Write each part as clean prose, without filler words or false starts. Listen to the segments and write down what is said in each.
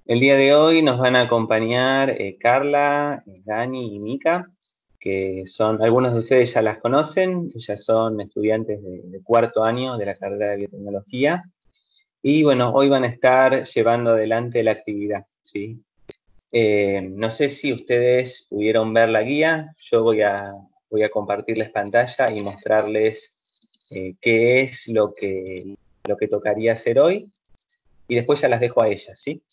El día de hoy nos van a acompañar Carla, Dani y Mica, que son, algunos de ustedes ya las conocen, ellas son estudiantes de cuarto año de la carrera de biotecnología. Y bueno, hoy van a estar llevando adelante la actividad, ¿sí? No sé si ustedes pudieron ver la guía, yo voy a compartirles pantalla y mostrarles qué es lo que tocaría hacer hoy, y después ya las dejo a ellas, ¿sí?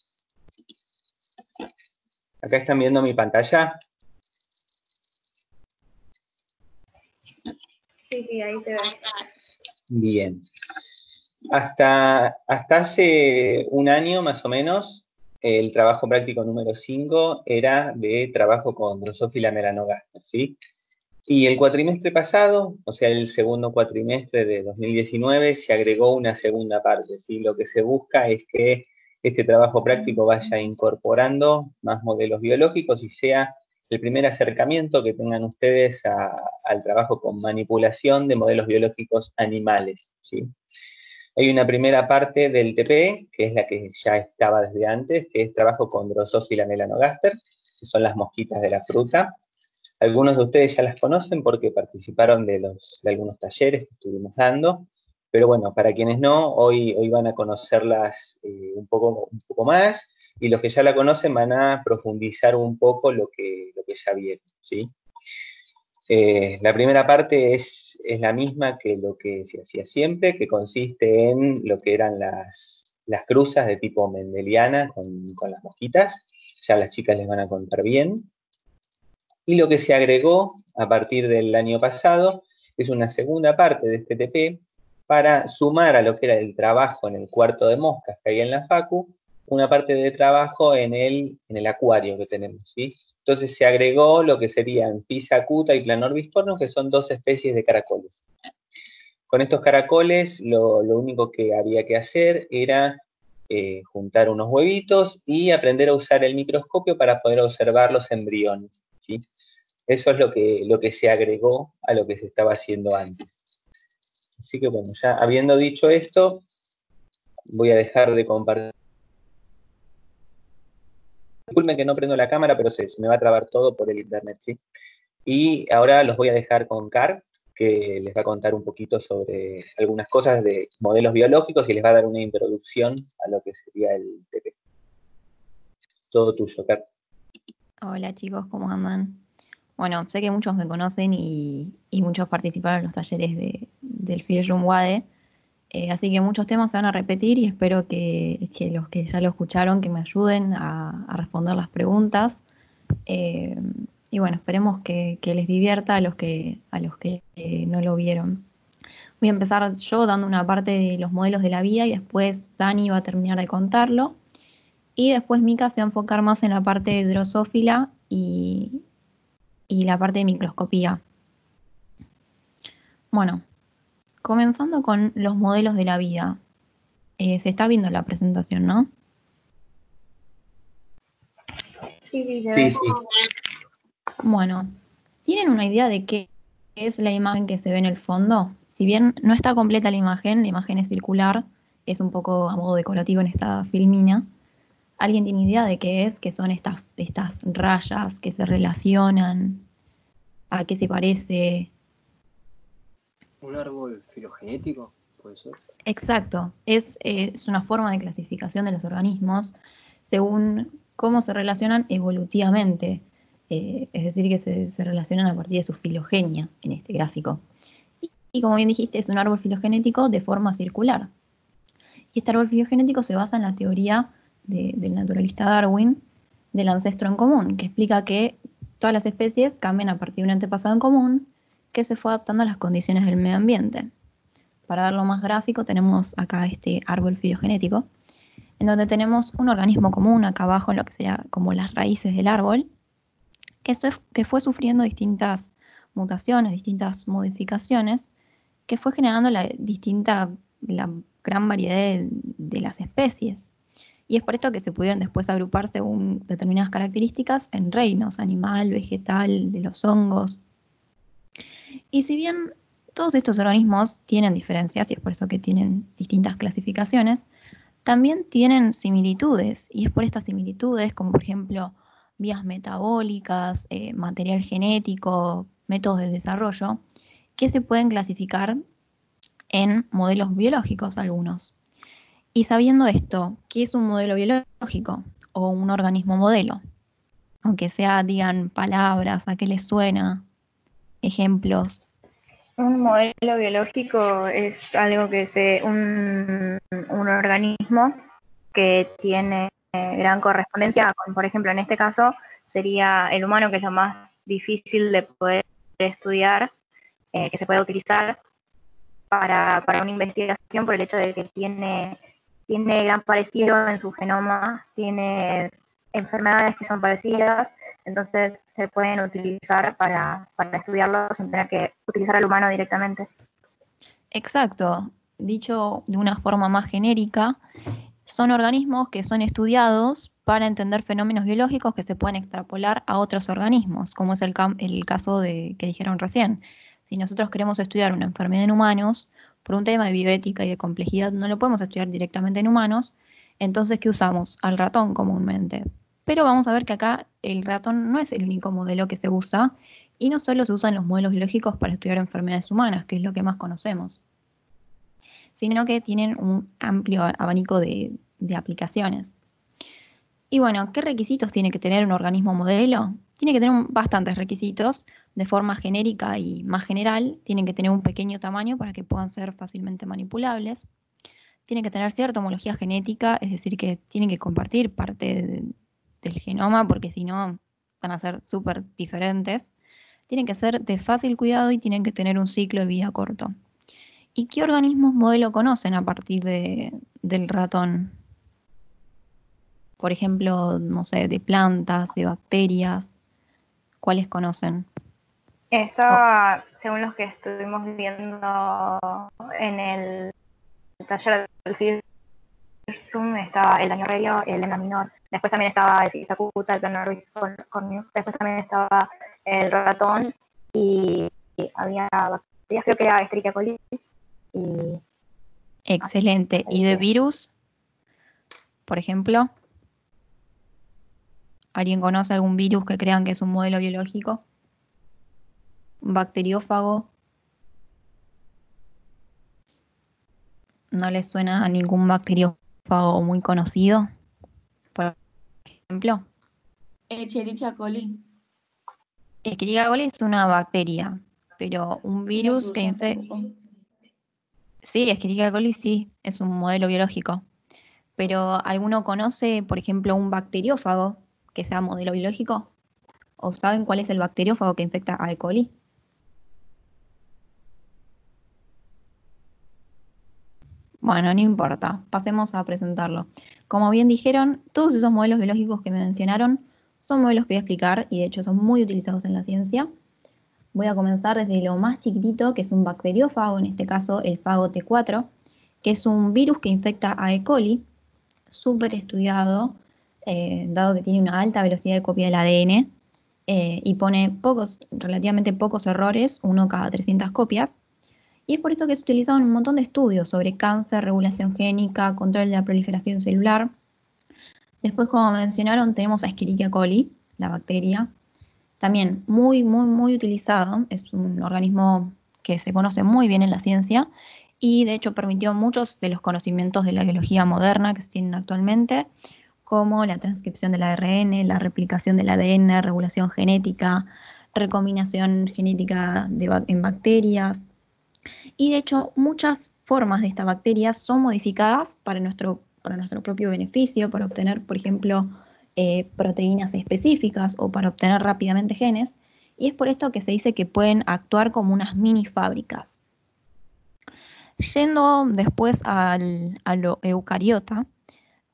Acá están viendo mi pantalla. Sí, ahí te veo. Bien. Hasta hace un año más o menos, el trabajo práctico número 5 era de trabajo con Drosophila melanogaster, ¿sí? Y el cuatrimestre pasado, o sea, el segundo cuatrimestre de 2019, se agregó una segunda parte, ¿sí? Lo que se busca es que este trabajo práctico vaya incorporando más modelos biológicos y sea el primer acercamiento que tengan ustedes al trabajo con manipulación de modelos biológicos animales, ¿sí? Hay una primera parte del TPE, que es la que ya estaba desde antes, que es trabajo con Drosophila melanogaster, que son las mosquitas de la fruta. Algunos de ustedes ya las conocen porque participaron de algunos talleres que estuvimos dando, pero bueno, para quienes no, hoy van a conocerlas un poco más, y los que ya la conocen van a profundizar un poco lo que ya vieron, ¿sí? La primera parte es la misma que lo que se hacía siempre, que consiste en lo que eran las cruzas de tipo mendeliana con las mosquitas. Ya las chicas les van a contar bien. Y lo que se agregó a partir del año pasado es una segunda parte de este TP para sumar a lo que era el trabajo en el cuarto de moscas que hay en la Facu, una parte de trabajo en el acuario que tenemos, ¿sí? Entonces se agregó lo que serían Phisa acuta y Planor biscorno, que son dos especies de caracoles. Con estos caracoles lo único que había que hacer era juntar unos huevitos y aprender a usar el microscopio para poder observar los embriones, ¿sí? Eso es lo que se agregó a lo que se estaba haciendo antes. Así que bueno, ya habiendo dicho esto, voy a dejar de compartir. Disculpen que no prendo la cámara, pero se me va a trabar todo por el internet, ¿sí? Y ahora los voy a dejar con Car, que les va a contar un poquito sobre algunas cosas de modelos biológicos y les va a dar una introducción a lo que sería el TP. Todo tuyo, Car. Hola chicos, ¿cómo andan? Bueno, sé que muchos me conocen y muchos participaron en los talleres del Field WADE, así que muchos temas se van a repetir y espero que los que ya lo escucharon que me ayuden a responder las preguntas. Eh, y bueno, esperemos que les divierta a los que no lo vieron. Voy a empezar yo dando una parte de los modelos de la vida y después Dani va a terminar de contarlo. Y después Mica se va a enfocar más en la parte de drosófila y la parte de microscopía. Bueno, comenzando con los modelos de la vida. Se está viendo la presentación, ¿no? Sí. Bueno, ¿tienen una idea de qué es la imagen que se ve en el fondo? Si bien no está completa la imagen es circular, es un poco a modo decorativo en esta filmina. ¿Alguien tiene idea de qué es? ¿Qué son estas rayas que se relacionan? ¿A qué se parece? ¿Un árbol filogenético? ¿Puede ser? Exacto, es una forma de clasificación de los organismos según cómo se relacionan evolutivamente, es decir, que se relacionan a partir de su filogenia en este gráfico. Y como bien dijiste, es un árbol filogenético de forma circular. Y este árbol filogenético se basa en la teoría del naturalista Darwin del ancestro en común, que explica que todas las especies cambian a partir de un antepasado en común que se fue adaptando a las condiciones del medio ambiente. Para verlo más gráfico, tenemos acá este árbol filogenético, en donde tenemos un organismo común acá abajo, en lo que sería como las raíces del árbol, que fue sufriendo distintas mutaciones, distintas modificaciones, que fue generando la gran variedad de las especies. Y es por esto que se pudieron después agrupar según determinadas características en reinos, animal, vegetal, de los hongos. Y si bien todos estos organismos tienen diferencias, y es por eso que tienen distintas clasificaciones, también tienen similitudes, y es por estas similitudes, como por ejemplo vías metabólicas, material genético, métodos de desarrollo, que se pueden clasificar en modelos biológicos algunos. Y sabiendo esto, ¿qué es un modelo biológico o un organismo modelo? Aunque sea, digan palabras, ¿a qué les suena? Ejemplos. Un modelo biológico es algo que un organismo que tiene gran correspondencia con, por ejemplo, en este caso sería el humano, que es lo más difícil de poder estudiar, que se puede utilizar para una investigación por el hecho de que tiene gran parecido en su genoma, tiene enfermedades que son parecidas, entonces se pueden utilizar para estudiarlo sin tener que utilizar al humano directamente. Exacto. Dicho de una forma más genérica, son organismos que son estudiados para entender fenómenos biológicos que se pueden extrapolar a otros organismos, como es el caso que dijeron recién. Si nosotros queremos estudiar una enfermedad en humanos, por un tema de bioética y de complejidad, no lo podemos estudiar directamente en humanos, entonces, ¿qué usamos? Al ratón comúnmente. Pero vamos a ver que acá el ratón no es el único modelo que se usa, y no solo se usan los modelos biológicos para estudiar enfermedades humanas, que es lo que más conocemos, sino que tienen un amplio abanico de aplicaciones. Y bueno, ¿qué requisitos tiene que tener un organismo modelo? Tiene que tener bastantes requisitos de forma genérica y más general. Tienen que tener un pequeño tamaño para que puedan ser fácilmente manipulables. Tienen que tener cierta homología genética, es decir, que tienen que compartir parte del genoma, porque si no van a ser súper diferentes. Tienen que ser de fácil cuidado y tienen que tener un ciclo de vida corto. ¿Y qué organismos modelo conocen a partir del ratón? Por ejemplo, no sé, de plantas, de bacterias. ¿Cuáles conocen? Estaba, según los que estuvimos viendo en el taller del FIRSUM, estaba el daño el enlaminor, después también estaba el Fisacuta, el Planorbiscornium, después también estaba el ratón y había bacterias, creo que era Escherichia coli. Y Excelente. ¿Y de virus, por ejemplo? ¿Alguien conoce algún virus que crean que es un modelo biológico? ¿Un bacteriófago? ¿No les suena a ningún bacteriófago muy conocido, por ejemplo? Escherichia coli. Escherichia coli es una bacteria, pero un virus que infecta... Sí, Escherichia coli sí, es un modelo biológico. Pero ¿alguno conoce, por ejemplo, un bacteriófago que sea modelo biológico? ¿O saben cuál es el bacteriófago que infecta a E. coli? Bueno, no importa, pasemos a presentarlo. Como bien dijeron, todos esos modelos biológicos que me mencionaron son modelos que voy a explicar y de hecho son muy utilizados en la ciencia. Voy a comenzar desde lo más chiquitito, que es un bacteriófago, en este caso el fago T4, que es un virus que infecta a E. coli, súper estudiado, dado que tiene una alta velocidad de copia del ADN y pone relativamente pocos errores, uno cada 300 copias. Y es por esto que es utilizado en un montón de estudios sobre cáncer, regulación génica, control de la proliferación celular. Después, como mencionaron, tenemos a Escherichia coli, la bacteria, también muy, muy, muy utilizado. Es un organismo que se conoce muy bien en la ciencia y de hecho permitió muchos de los conocimientos de la biología moderna que se tienen actualmente, como la transcripción del ARN, la replicación del ADN, regulación genética, recombinación genética en bacterias. Y de hecho, muchas formas de esta bacteria son modificadas para nuestro propio beneficio, para obtener, por ejemplo, proteínas específicas o para obtener rápidamente genes. Y es por esto que se dice que pueden actuar como unas mini fábricas. Yendo después a lo eucariota,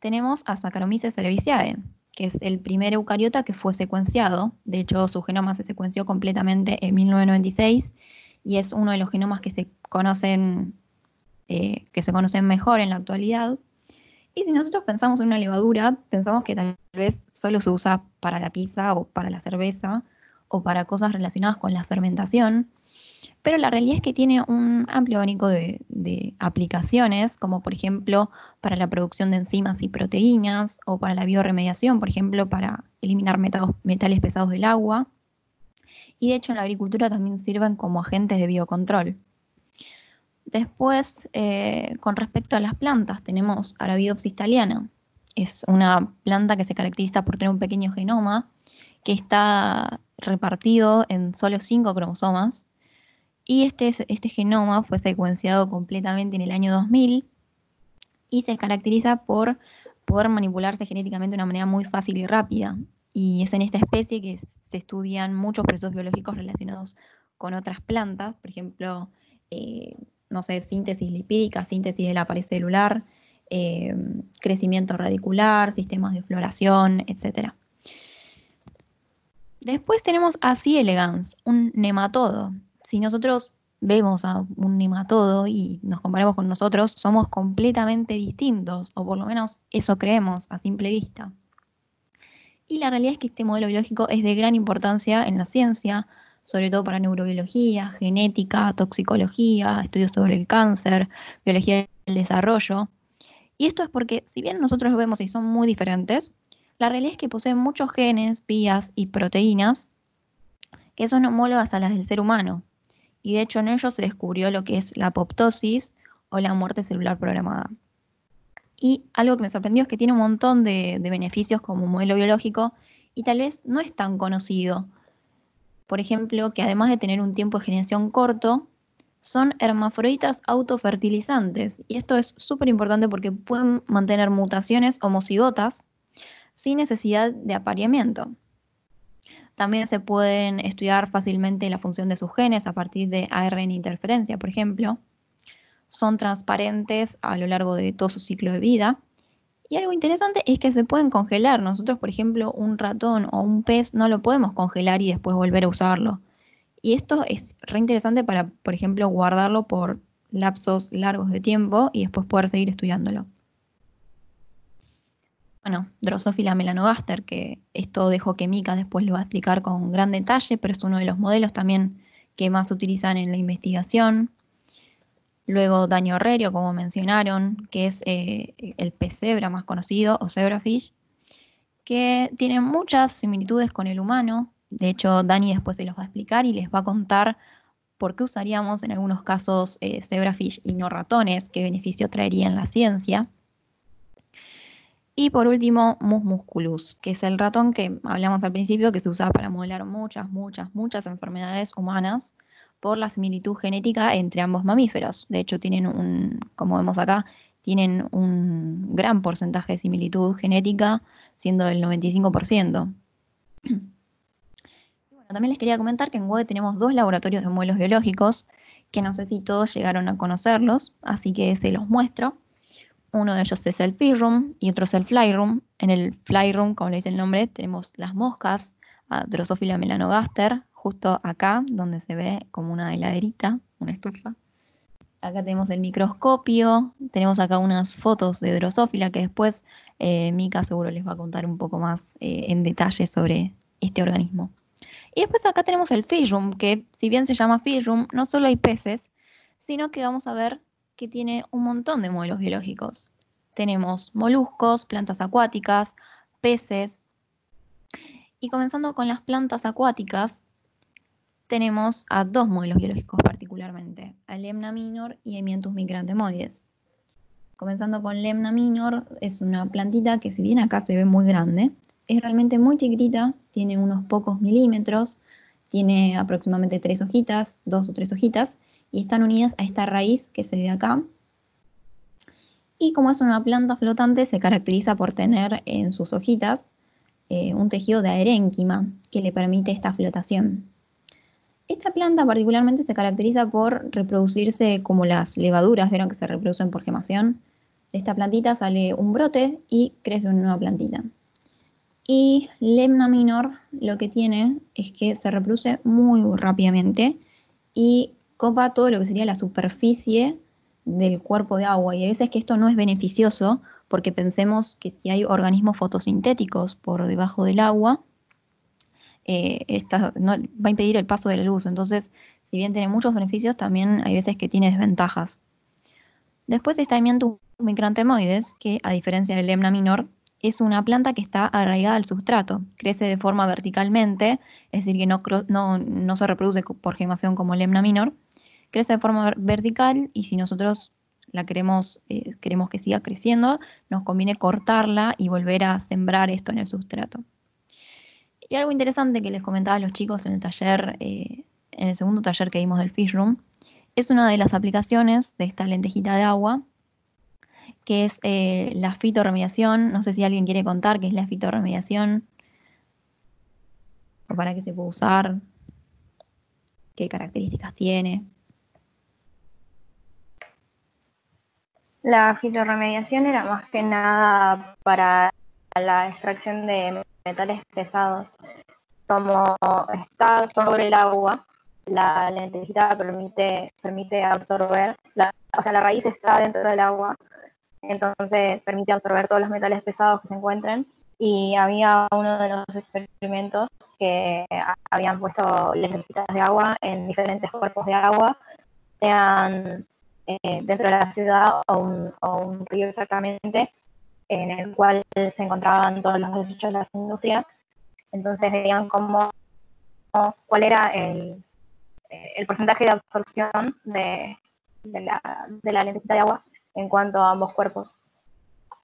tenemos a Saccharomyces cerevisiae, que es el primer eucariota que fue secuenciado. De hecho, su genoma se secuenció completamente en 1996 y es uno de los genomas que se conocen mejor en la actualidad. Y si nosotros pensamos en una levadura, pensamos que tal vez solo se usa para la pizza o para la cerveza o para cosas relacionadas con la fermentación. Pero la realidad es que tiene un amplio abanico de aplicaciones, como por ejemplo para la producción de enzimas y proteínas, o para la bioremediación, por ejemplo, para eliminar metales pesados del agua. Y de hecho en la agricultura también sirven como agentes de biocontrol. Después, con respecto a las plantas, tenemos Arabidopsis thaliana. Es una planta que se caracteriza por tener un pequeño genoma que está repartido en solo 5 cromosomas. Y este genoma fue secuenciado completamente en el año 2000 y se caracteriza por poder manipularse genéticamente de una manera muy fácil y rápida. Y es en esta especie que se estudian muchos procesos biológicos relacionados con otras plantas, por ejemplo, eh, no sé, síntesis lipídica, síntesis de la pared celular, eh, crecimiento radicular, sistemas de floración, etc. Después tenemos a C. elegans, un nematodo. Si nosotros vemos a un nematodo y nos comparamos con nosotros, somos completamente distintos, o por lo menos eso creemos a simple vista. Y la realidad es que este modelo biológico es de gran importancia en la ciencia, sobre todo para neurobiología, genética, toxicología, estudios sobre el cáncer, biología del desarrollo. Y esto es porque, si bien nosotros lo vemos y son muy diferentes, la realidad es que poseen muchos genes, vías y proteínas que son homólogas a las del ser humano. Y de hecho en ellos se descubrió lo que es la apoptosis o la muerte celular programada. Y algo que me sorprendió es que tiene un montón de beneficios como modelo biológico y tal vez no es tan conocido. Por ejemplo, que además de tener un tiempo de generación corto, son hermafroditas autofertilizantes. Y esto es súper importante porque pueden mantener mutaciones homocigotas sin necesidad de apareamiento. También se pueden estudiar fácilmente la función de sus genes a partir de ARN interferencia, por ejemplo. Son transparentes a lo largo de todo su ciclo de vida. Y algo interesante es que se pueden congelar. Nosotros, por ejemplo, un ratón o un pez no lo podemos congelar y después volver a usarlo. Y esto es re interesante para, por ejemplo, guardarlo por lapsos largos de tiempo y después poder seguir estudiándolo. Bueno, Drosophila melanogaster, que esto dejo que Mika después lo va a explicar con gran detalle, pero es uno de los modelos también que más se utilizan en la investigación. Luego Daño Herrerio, como mencionaron, que es el pez cebra más conocido, o zebrafish, que tiene muchas similitudes con el humano. De hecho, Dani después se los va a explicar y les va a contar por qué usaríamos en algunos casos zebrafish y no ratones, qué beneficio traería en la ciencia. Y por último, Mus musculus, que es el ratón que hablamos al principio, que se usa para modelar muchas enfermedades humanas por la similitud genética entre ambos mamíferos. De hecho, como vemos acá, tienen un gran porcentaje de similitud genética, siendo el 95%. Y bueno, también les quería comentar que en WODE tenemos 2 laboratorios de modelos biológicos, que no sé si todos llegaron a conocerlos, así que se los muestro. Uno de ellos es el Fish Room y otro es el Fly Room. En el Fly Room, como le dice el nombre, tenemos las moscas, a Drosophila melanogaster, justo acá, donde se ve como una heladerita, una estufa. Acá tenemos el microscopio, tenemos acá unas fotos de Drosophila que después Mika seguro les va a contar un poco más en detalle sobre este organismo. Y después acá tenemos el Fish Room, que si bien se llama Fish Room, no solo hay peces, sino que vamos a ver que tiene un montón de modelos biológicos. Tenemos moluscos, plantas acuáticas, peces. Y comenzando con las plantas acuáticas, tenemos a 2 modelos biológicos particularmente, a Lemna minor y Hemianthus micranthemoides. Comenzando con Lemna minor, es una plantita que si bien acá se ve muy grande, es realmente muy chiquitita, tiene unos pocos milímetros, tiene aproximadamente 3 hojitas, 2 o 3 hojitas, y están unidas a esta raíz que se ve acá. Y como es una planta flotante, se caracteriza por tener en sus hojitas un tejido de aerénquima que le permite esta flotación. Esta planta particularmente se caracteriza por reproducirse como las levaduras, vieron que se reproducen por gemación. De esta plantita sale un brote y crece una nueva plantita. Y Lemna minor lo que tiene es que se reproduce muy rápidamente y copa todo lo que sería la superficie del cuerpo de agua. Y a veces que esto no es beneficioso porque pensemos que si hay organismos fotosintéticos por debajo del agua, va a impedir el paso de la luz. Entonces, si bien tiene muchos beneficios, también hay veces que tiene desventajas. Después está el Mianthus micranthemoides, que a diferencia del Lemna minor, es una planta que está arraigada al sustrato, crece de forma verticalmente, es decir, que no se reproduce por gemación como el Lemna minor, crece de forma vertical y si nosotros la queremos que siga creciendo, nos conviene cortarla y volver a sembrar esto en el sustrato. Y algo interesante que les comentaba a los chicos en el taller, en el segundo taller que dimos del Fish Room, es una de las aplicaciones de esta lentejita de agua, que es la fitorremediación. No sé si alguien quiere contar qué es la fitorremediación o para qué se puede usar, qué características tiene. La fitorremediación era más que nada para la extracción de metales pesados. Como está sobre el agua, la lentejita permite absorber, o sea, la raíz está dentro del agua, entonces permite absorber todos los metales pesados que se encuentren. Y había uno de los experimentos que habían puesto lentejitas de agua en diferentes cuerpos de agua, sean dentro de la ciudad o un río exactamente, en el cual se encontraban todos los desechos de las industrias. Entonces veían cuál era el porcentaje de absorción de la lentejita de agua en cuanto a ambos cuerpos.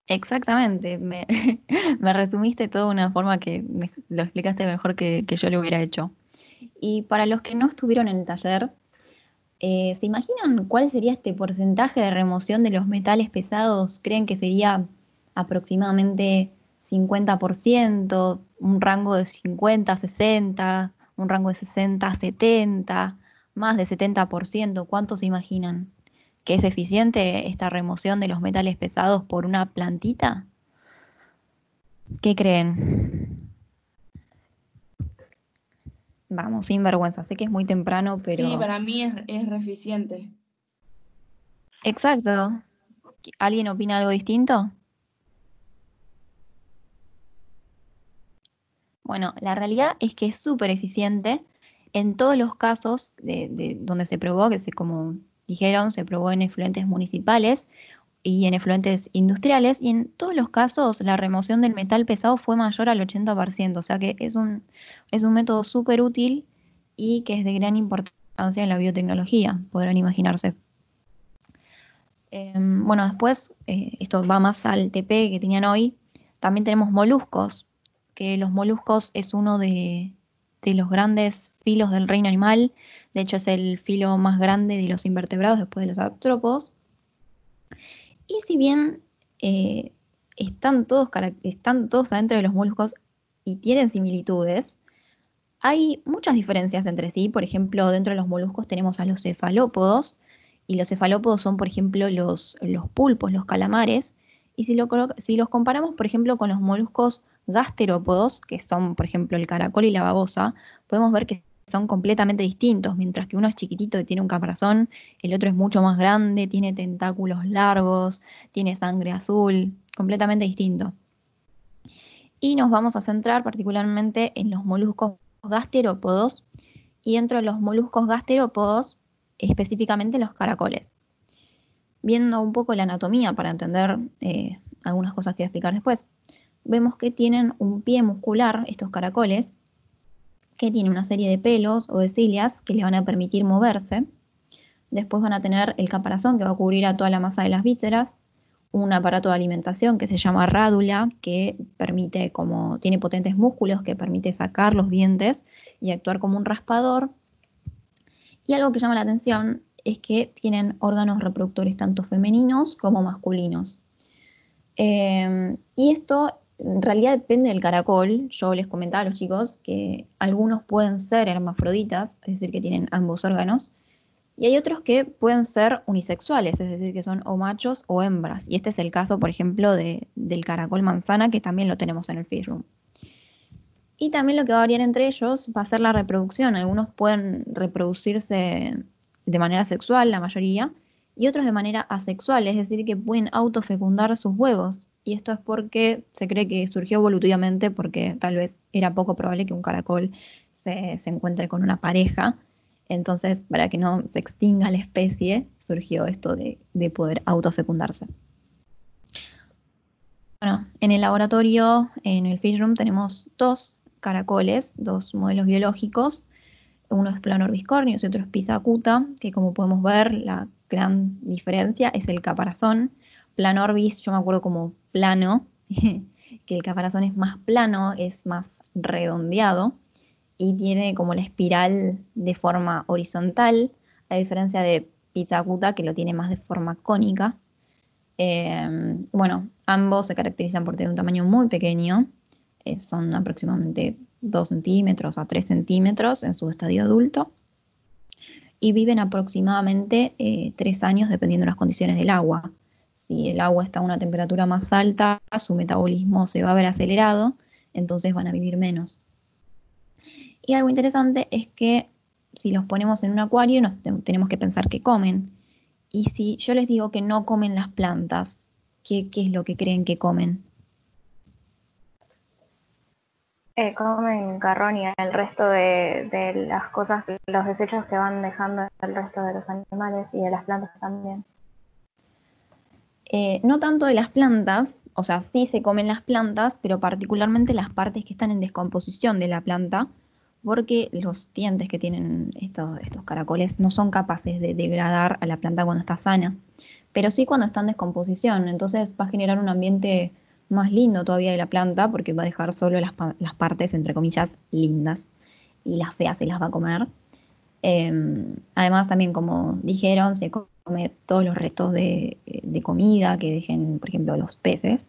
Exactamente, me resumiste todo de una forma que lo explicaste mejor que yo lo hubiera hecho. Y para los que no estuvieron en el taller, ¿se imaginan cuál sería este porcentaje de remoción de los metales pesados? ¿Creen que sería aproximadamente 50%, un rango de 50 a 60, un rango de 60 a 70, más de 70%? ¿Cuánto se imaginan? ¿Que es eficiente esta remoción de los metales pesados por una plantita? ¿Qué creen? Vamos, sin vergüenza. Sé que es muy temprano, pero... Sí, para mí es re eficiente. Exacto. ¿Alguien opina algo distinto? Bueno, la realidad es que es súper eficiente en todos los casos de donde se probó, como dijeron, se probó en efluentes municipales y en efluentes industriales, y en todos los casos la remoción del metal pesado fue mayor al 80%, o sea que es un método súper útil y que es de gran importancia en la biotecnología, podrán imaginarse. Bueno, después, esto va más al TP que tenían hoy, también tenemos moluscos, que los moluscos es uno de los grandes filos del reino animal, de hecho es el filo más grande de los invertebrados después de los artrópodos. Y si bien están todos adentro de los moluscos y tienen similitudes, hay muchas diferencias entre sí. Por ejemplo, dentro de los moluscos tenemos a los cefalópodos, y los cefalópodos son, por ejemplo, los pulpos, los calamares. Y si los comparamos, por ejemplo, con los moluscos gasterópodos, que son, por ejemplo, el caracol y la babosa, podemos ver que son completamente distintos. Mientras que uno es chiquitito y tiene un caparazón, el otro es mucho más grande, tiene tentáculos largos, tiene sangre azul, completamente distinto. Y nos vamos a centrar particularmente en los moluscos gasterópodos, y dentro de los moluscos gasterópodos, específicamente los caracoles. Viendo un poco la anatomía para entender algunas cosas que voy a explicar después, vemos que tienen un pie muscular, estos caracoles, que tiene una serie de pelos o de cilias que le van a permitir moverse. Después van a tener el caparazón que va a cubrir a toda la masa de las vísceras, un aparato de alimentación que se llama rádula, que tiene potentes músculos que permite sacar los dientes y actuar como un raspador. Y algo que llama la atención es que tienen órganos reproductores tanto femeninos como masculinos. Y esto en realidad depende del caracol. Yo les comentaba a los chicos que algunos pueden ser hermafroditas, es decir, que tienen ambos órganos, y hay otros que pueden ser unisexuales, es decir, que son o machos o hembras. Y este es el caso, por ejemplo, del caracol manzana, que también lo tenemos en el Fish Room. Y también lo que va a variar entre ellos va a ser la reproducción. Algunos pueden reproducirse de manera sexual, la mayoría, y otros de manera asexual, es decir, que pueden autofecundar sus huevos. Y esto es porque se cree que surgió evolutivamente porque tal vez era poco probable que un caracol se encuentre con una pareja. Entonces, para que no se extinga la especie, surgió esto de poder autofecundarse. Bueno, en el laboratorio, en el fish room, tenemos dos caracoles, dos modelos biológicos. Uno es Planor biscornius y otro es Pisa acuta, que como podemos ver, la gran diferencia es el caparazón. Planor bis, yo me acuerdo como plano, que el caparazón es más plano, es más redondeado y tiene como la espiral de forma horizontal, a diferencia de Pisa acuta, que lo tiene más de forma cónica. Bueno, ambos se caracterizan por tener un tamaño muy pequeño, son aproximadamente 2 centímetros a 3 centímetros en su estadio adulto y viven aproximadamente 3 años dependiendo de las condiciones del agua. Si el agua está a una temperatura más alta, su metabolismo se va a ver acelerado, entonces van a vivir menos. Y algo interesante es que si los ponemos en un acuario, tenemos que pensar que comen. Y si yo les digo que no comen las plantas, ¿qué es lo que creen que comen? Comen carroñ y el resto de las cosas, los desechos que van dejando el resto de los animales y de las plantas también. No tanto de las plantas, o sea, sí se comen las plantas, pero particularmente las partes que están en descomposición de la planta, porque los dientes que tienen estos caracoles no son capaces de degradar a la planta cuando está sana, pero sí cuando está en descomposición. Entonces va a generar un ambiente más lindo todavía de la planta, porque va a dejar solo las partes, entre comillas, lindas, y las feas se las va a comer. Además, también, como dijeron, se come todos los restos de comida que dejen, por ejemplo, los peces.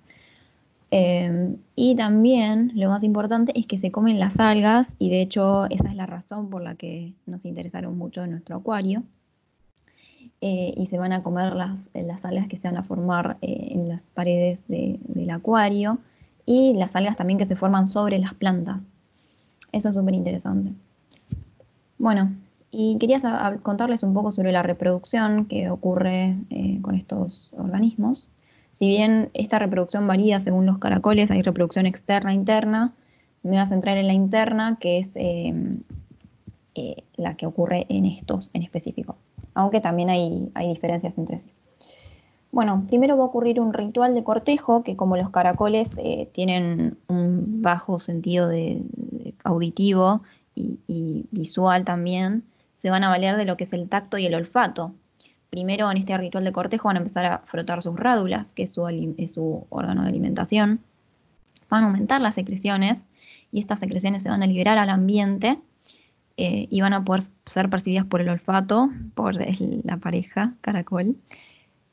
Y también, lo más importante es que se comen las algas, y de hecho esa es la razón por la que nos interesaron mucho en nuestro acuario. Y se van a comer las algas que se van a formar en las paredes del acuario, y las algas también que se forman sobre las plantas. Eso es súper interesante. Bueno, y quería contarles un poco sobre la reproducción que ocurre con estos organismos. Si bien esta reproducción varía según los caracoles, hay reproducción externa e interna, me voy a centrar en la interna, que es la que ocurre en estos en específico, aunque también hay diferencias entre sí. Bueno, primero va a ocurrir un ritual de cortejo, que como los caracoles tienen un bajo sentido auditivo y visual también, se van a valer de lo que es el tacto y el olfato. Primero, en este ritual de cortejo van a empezar a frotar sus rádulas, que es su órgano de alimentación. Van a aumentar las secreciones y estas secreciones se van a liberar al ambiente y van a poder ser percibidas por el olfato, por la pareja caracol.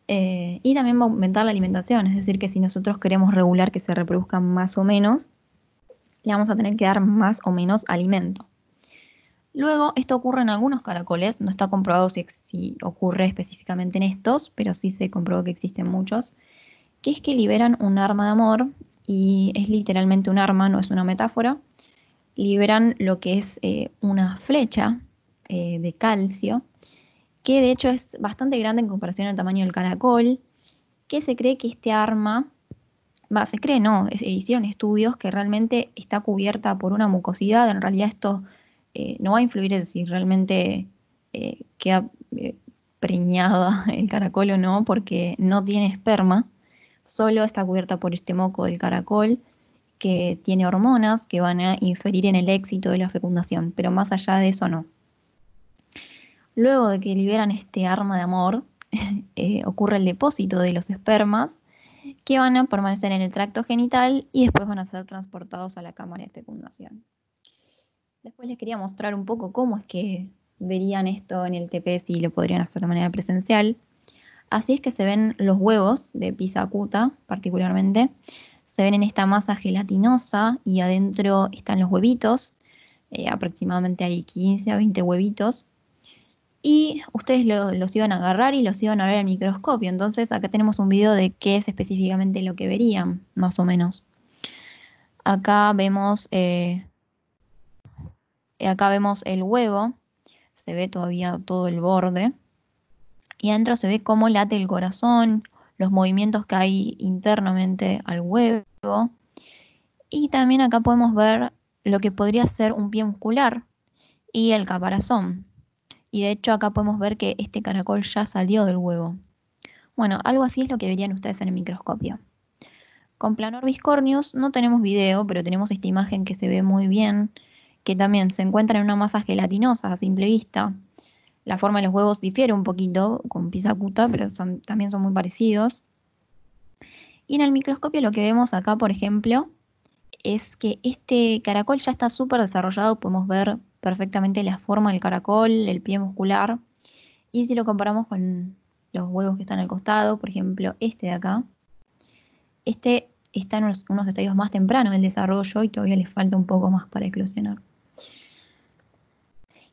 Y también va a aumentar la alimentación, es decir, que si nosotros queremos regular que se reproduzcan más o menos, le vamos a tener que dar más o menos alimento. Luego, esto ocurre en algunos caracoles, no está comprobado si ocurre específicamente en estos, pero sí se comprobó que existen muchos, que es que liberan un arma de amor, y es literalmente un arma, no es una metáfora. Liberan lo que es una flecha de calcio, que de hecho es bastante grande en comparación al tamaño del caracol, que se cree que este arma, se cree no, hicieron estudios que realmente está cubierta por una mucosidad. En realidad esto no va a influir en si realmente queda preñada el caracol o no, porque no tiene esperma, solo está cubierta por este moco del caracol, que tiene hormonas que van a inferir en el éxito de la fecundación, pero más allá de eso no. Luego de que liberan este arma de amor, ocurre el depósito de los espermas, que van a permanecer en el tracto genital y después van a ser transportados a la cámara de fecundación. Después les quería mostrar un poco cómo es que verían esto en el TP, si lo podrían hacer de manera presencial. Así es que se ven los huevos de Pisa acuta, particularmente. Se ven en esta masa gelatinosa y adentro están los huevitos. Aproximadamente hay 15 a 20 huevitos. Y ustedes los iban a agarrar y los iban a ver al microscopio. Entonces acá tenemos un video de qué es específicamente lo que verían, más o menos. Acá vemos el huevo, se ve todavía todo el borde. Y adentro se ve cómo late el corazón, los movimientos que hay internamente al huevo. Y también acá podemos ver lo que podría ser un pie muscular y el caparazón, Y de hecho acá podemos ver que este caracol ya salió del huevo. Bueno, algo así es lo que verían ustedes en el microscopio. Con Planorbis corneus no tenemos video, pero tenemos esta imagen que se ve muy bien, que también se encuentra en una masa gelatinosa a simple vista. La forma de los huevos difiere un poquito con Pisacuta, pero también son muy parecidos. Y en el microscopio lo que vemos acá, por ejemplo, es que este caracol ya está súper desarrollado, podemos ver perfectamente la forma del caracol, el pie muscular. Y si lo comparamos con los huevos que están al costado, por ejemplo, este de acá, este está en unos estadios más tempranos del desarrollo y todavía le falta un poco más para eclosionar.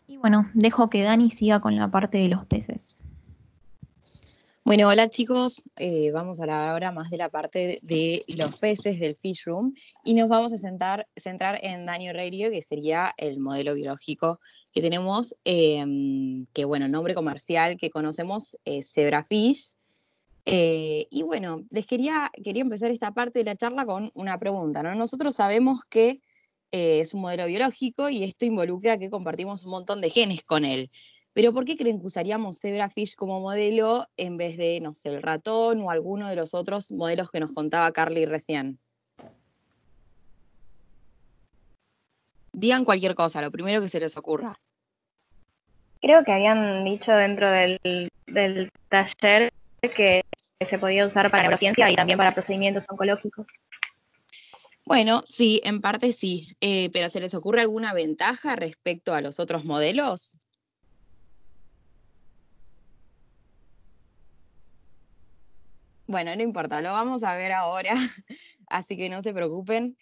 Y bueno, dejo que Dani siga con la parte de los peces. Bueno, hola chicos, vamos a hablar ahora más de la parte de los peces del Fish Room y nos vamos a centrar en Daniel Radio, que sería el modelo biológico que tenemos, que bueno, nombre comercial que conocemos es Zebrafish. Y bueno, quería empezar esta parte de la charla con una pregunta, ¿no? Nosotros sabemos que es un modelo biológico y esto involucra que compartimos un montón de genes con él. Pero ¿por qué creen que usaríamos Zebrafish como modelo en vez de, no sé, el ratón o alguno de los otros modelos que nos contaba Carly recién? Digan cualquier cosa, lo primero que se les ocurra. Creo que habían dicho dentro del taller que se podía usar para neurociencia y también para procedimientos oncológicos. Bueno, sí, en parte sí, pero ¿se les ocurre alguna ventaja respecto a los otros modelos? Bueno, no importa, lo vamos a ver ahora, así que no se preocupen.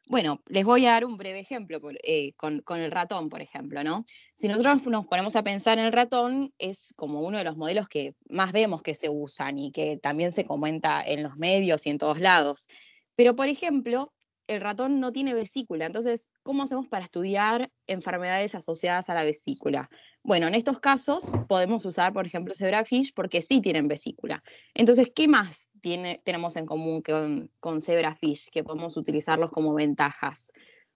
Bueno, les voy a dar un breve ejemplo con el ratón, por ejemplo, ¿no? Si nosotros nos ponemos a pensar en el ratón, es como uno de los modelos que más vemos que se usan y que también se comenta en los medios y en todos lados. Pero, por ejemplo, el ratón no tiene vesícula, entonces, ¿cómo hacemos para estudiar enfermedades asociadas a la vesícula? Bueno, en estos casos podemos usar, por ejemplo, Zebrafish porque sí tienen vesícula. Entonces, ¿qué más tenemos en común con Zebrafish que podemos utilizarlos como ventajas?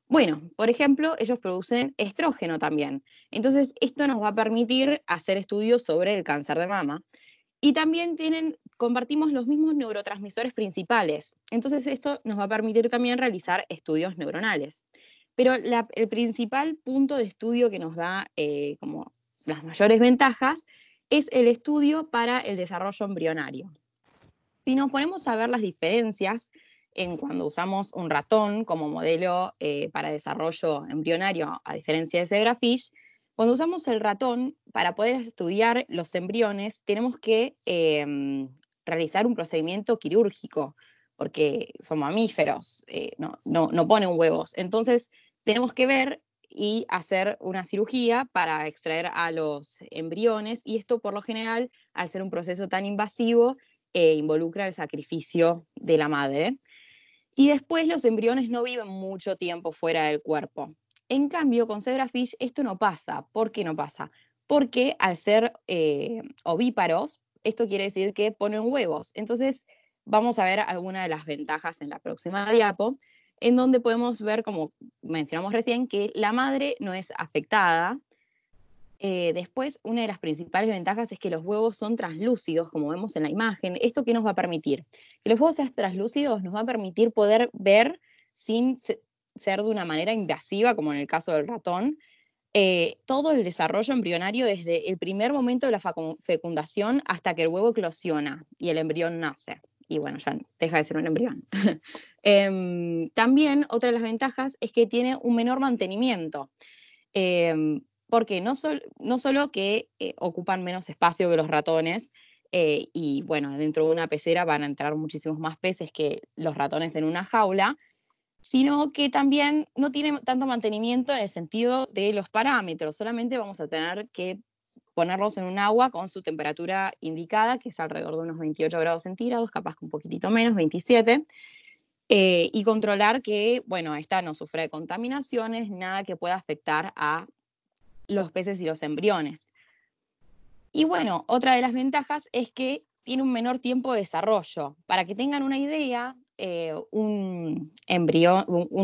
Bueno, por ejemplo, ellos producen estrógeno también. Entonces, esto nos va a permitir hacer estudios sobre el cáncer de mama. Y también compartimos los mismos neurotransmisores principales. Entonces, esto nos va a permitir también realizar estudios neuronales. Pero el principal punto de estudio que nos da como las mayores ventajas es el estudio para el desarrollo embrionario. Si nos ponemos a ver las diferencias en cuando usamos un ratón como modelo para desarrollo embrionario, a diferencia de Zebrafish, cuando usamos el ratón para poder estudiar los embriones, tenemos que realizar un procedimiento quirúrgico, porque son mamíferos, no ponen huevos. Entonces, tenemos que ver y hacer una cirugía para extraer a los embriones, y esto por lo general, al ser un proceso tan invasivo, involucra el sacrificio de la madre. Y después los embriones no viven mucho tiempo fuera del cuerpo. En cambio, con Zebrafish esto no pasa. ¿Por qué no pasa? Porque al ser ovíparos, esto quiere decir que ponen huevos. Entonces, vamos a ver algunas de las ventajas en la próxima diapo, en donde podemos ver, como mencionamos recién, que la madre no es afectada. Después, una de las principales ventajas es que los huevos son translúcidos, como vemos en la imagen. ¿Esto qué nos va a permitir? Que los huevos sean translúcidos nos va a permitir poder ver sin ser de una manera invasiva, como en el caso del ratón, todo el desarrollo embrionario desde el primer momento de la fecundación hasta que el huevo eclosiona y el embrión nace. Y bueno, ya deja de ser un embrión. También otra de las ventajas es que tiene un menor mantenimiento. Porque no solo que ocupan menos espacio que los ratones, y bueno, dentro de una pecera van a entrar muchísimos más peces que los ratones en una jaula, sino que también no tiene tanto mantenimiento en el sentido de los parámetros, solamente vamos a tener que ponerlos en un agua con su temperatura indicada, que es alrededor de unos 28 grados centígrados, capaz que un poquitito menos, 27, y controlar que, bueno, esta no sufra de contaminaciones, nada que pueda afectar a los peces y los embriones. Y bueno, otra de las ventajas es que tiene un menor tiempo de desarrollo. Para que tengan una idea, un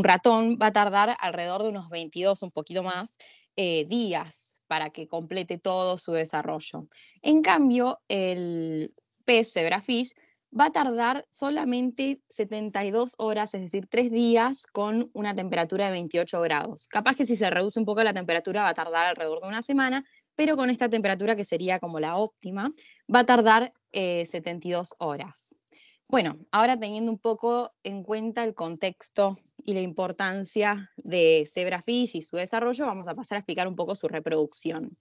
ratón va a tardar alrededor de unos 22, un poquito más, días para que complete todo su desarrollo. En cambio, el pez zebrafish va a tardar solamente 72 horas, es decir, 3 días con una temperatura de 28 grados. Capaz que si se reduce un poco la temperatura va a tardar alrededor de una semana, pero con esta temperatura, que sería como la óptima, va a tardar 72 horas. Bueno, ahora teniendo un poco en cuenta el contexto y la importancia de zebrafish y su desarrollo, vamos a pasar a explicar un poco su reproducción.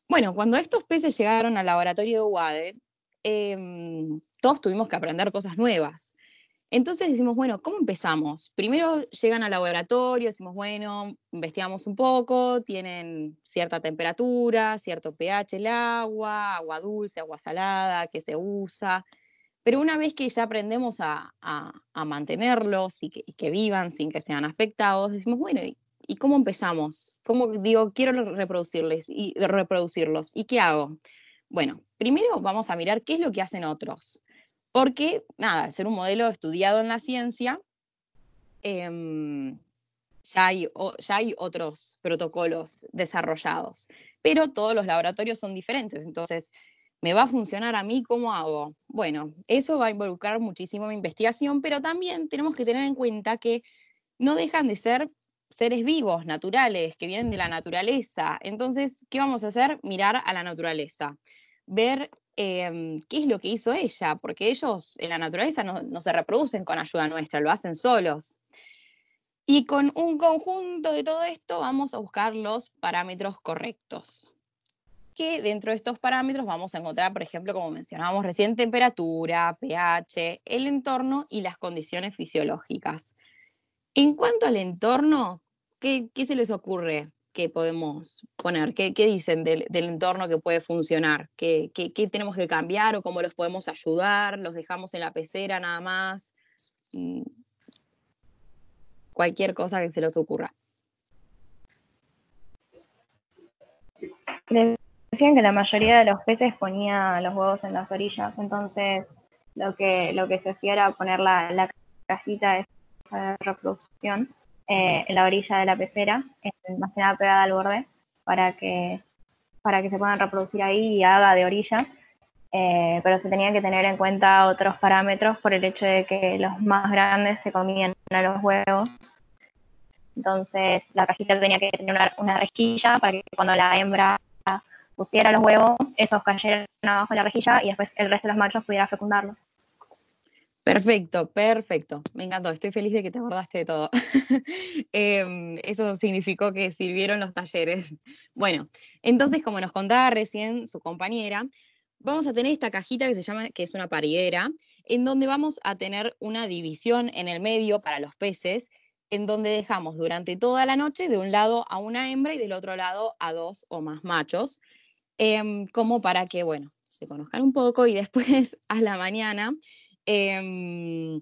Bueno, cuando estos peces llegaron al laboratorio de UADE, todos tuvimos que aprender cosas nuevas. Entonces decimos, bueno, ¿cómo empezamos? Primero llegan al laboratorio, decimos, bueno, investigamos un poco, tienen cierta temperatura, cierto pH el agua, agua dulce, agua salada, que se usa. Pero una vez que ya aprendemos a mantenerlos y que vivan sin que sean afectados, decimos, bueno, ¿y cómo empezamos? ¿Cómo digo, quiero reproducirlos? ¿Y qué hago? Bueno, primero vamos a mirar qué es lo que hacen otros. Porque, nada, al ser un modelo estudiado en la ciencia, ya hay otros protocolos desarrollados. Pero todos los laboratorios son diferentes. Entonces, ¿me va a funcionar a mí? ¿Cómo hago? Bueno, eso va a involucrar muchísimo mi investigación, pero también tenemos que tener en cuenta que no dejan de ser seres vivos, naturales, que vienen de la naturaleza. Entonces, ¿qué vamos a hacer? Mirar a la naturaleza, ver qué es lo que hizo ella, porque ellos en la naturaleza no se reproducen con ayuda nuestra, lo hacen solos. Y con un conjunto de todo esto vamos a buscar los parámetros correctos. Que dentro de estos parámetros vamos a encontrar, por ejemplo, como mencionábamos recién, temperatura, pH, el entorno y las condiciones fisiológicas. En cuanto al entorno, ¿qué se les ocurre que podemos poner? ¿Qué dicen del entorno que puede funcionar? ¿Qué tenemos que cambiar o cómo los podemos ayudar? ¿Los dejamos en la pecera nada más? Cualquier cosa que se les ocurra. Decían que la mayoría de los peces ponía los huevos en las orillas, entonces lo que se hacía era poner la cajita de reproducción en la orilla de la pecera, más que nada pegada al borde, para que se puedan reproducir ahí y haga de orilla. Pero se tenían que tener en cuenta otros parámetros por el hecho de que los más grandes se comían a los huevos. Entonces la cajita tenía que tener una rejilla para que cuando la hembra pusiera los huevos, esos cayeran abajo de la rejilla y después el resto de los machos pudiera fecundarlos. Perfecto, perfecto. Me encantó. Estoy feliz de que te acordaste de todo. Eso significó que sirvieron los talleres. Bueno, entonces, como nos contaba recién su compañera, vamos a tener esta cajita que es una paridera, en donde vamos a tener una división en el medio para los peces, en donde dejamos durante toda la noche de un lado a una hembra y del otro lado a 2 o más machos, como para que, bueno, se conozcan un poco y después a la mañana, bien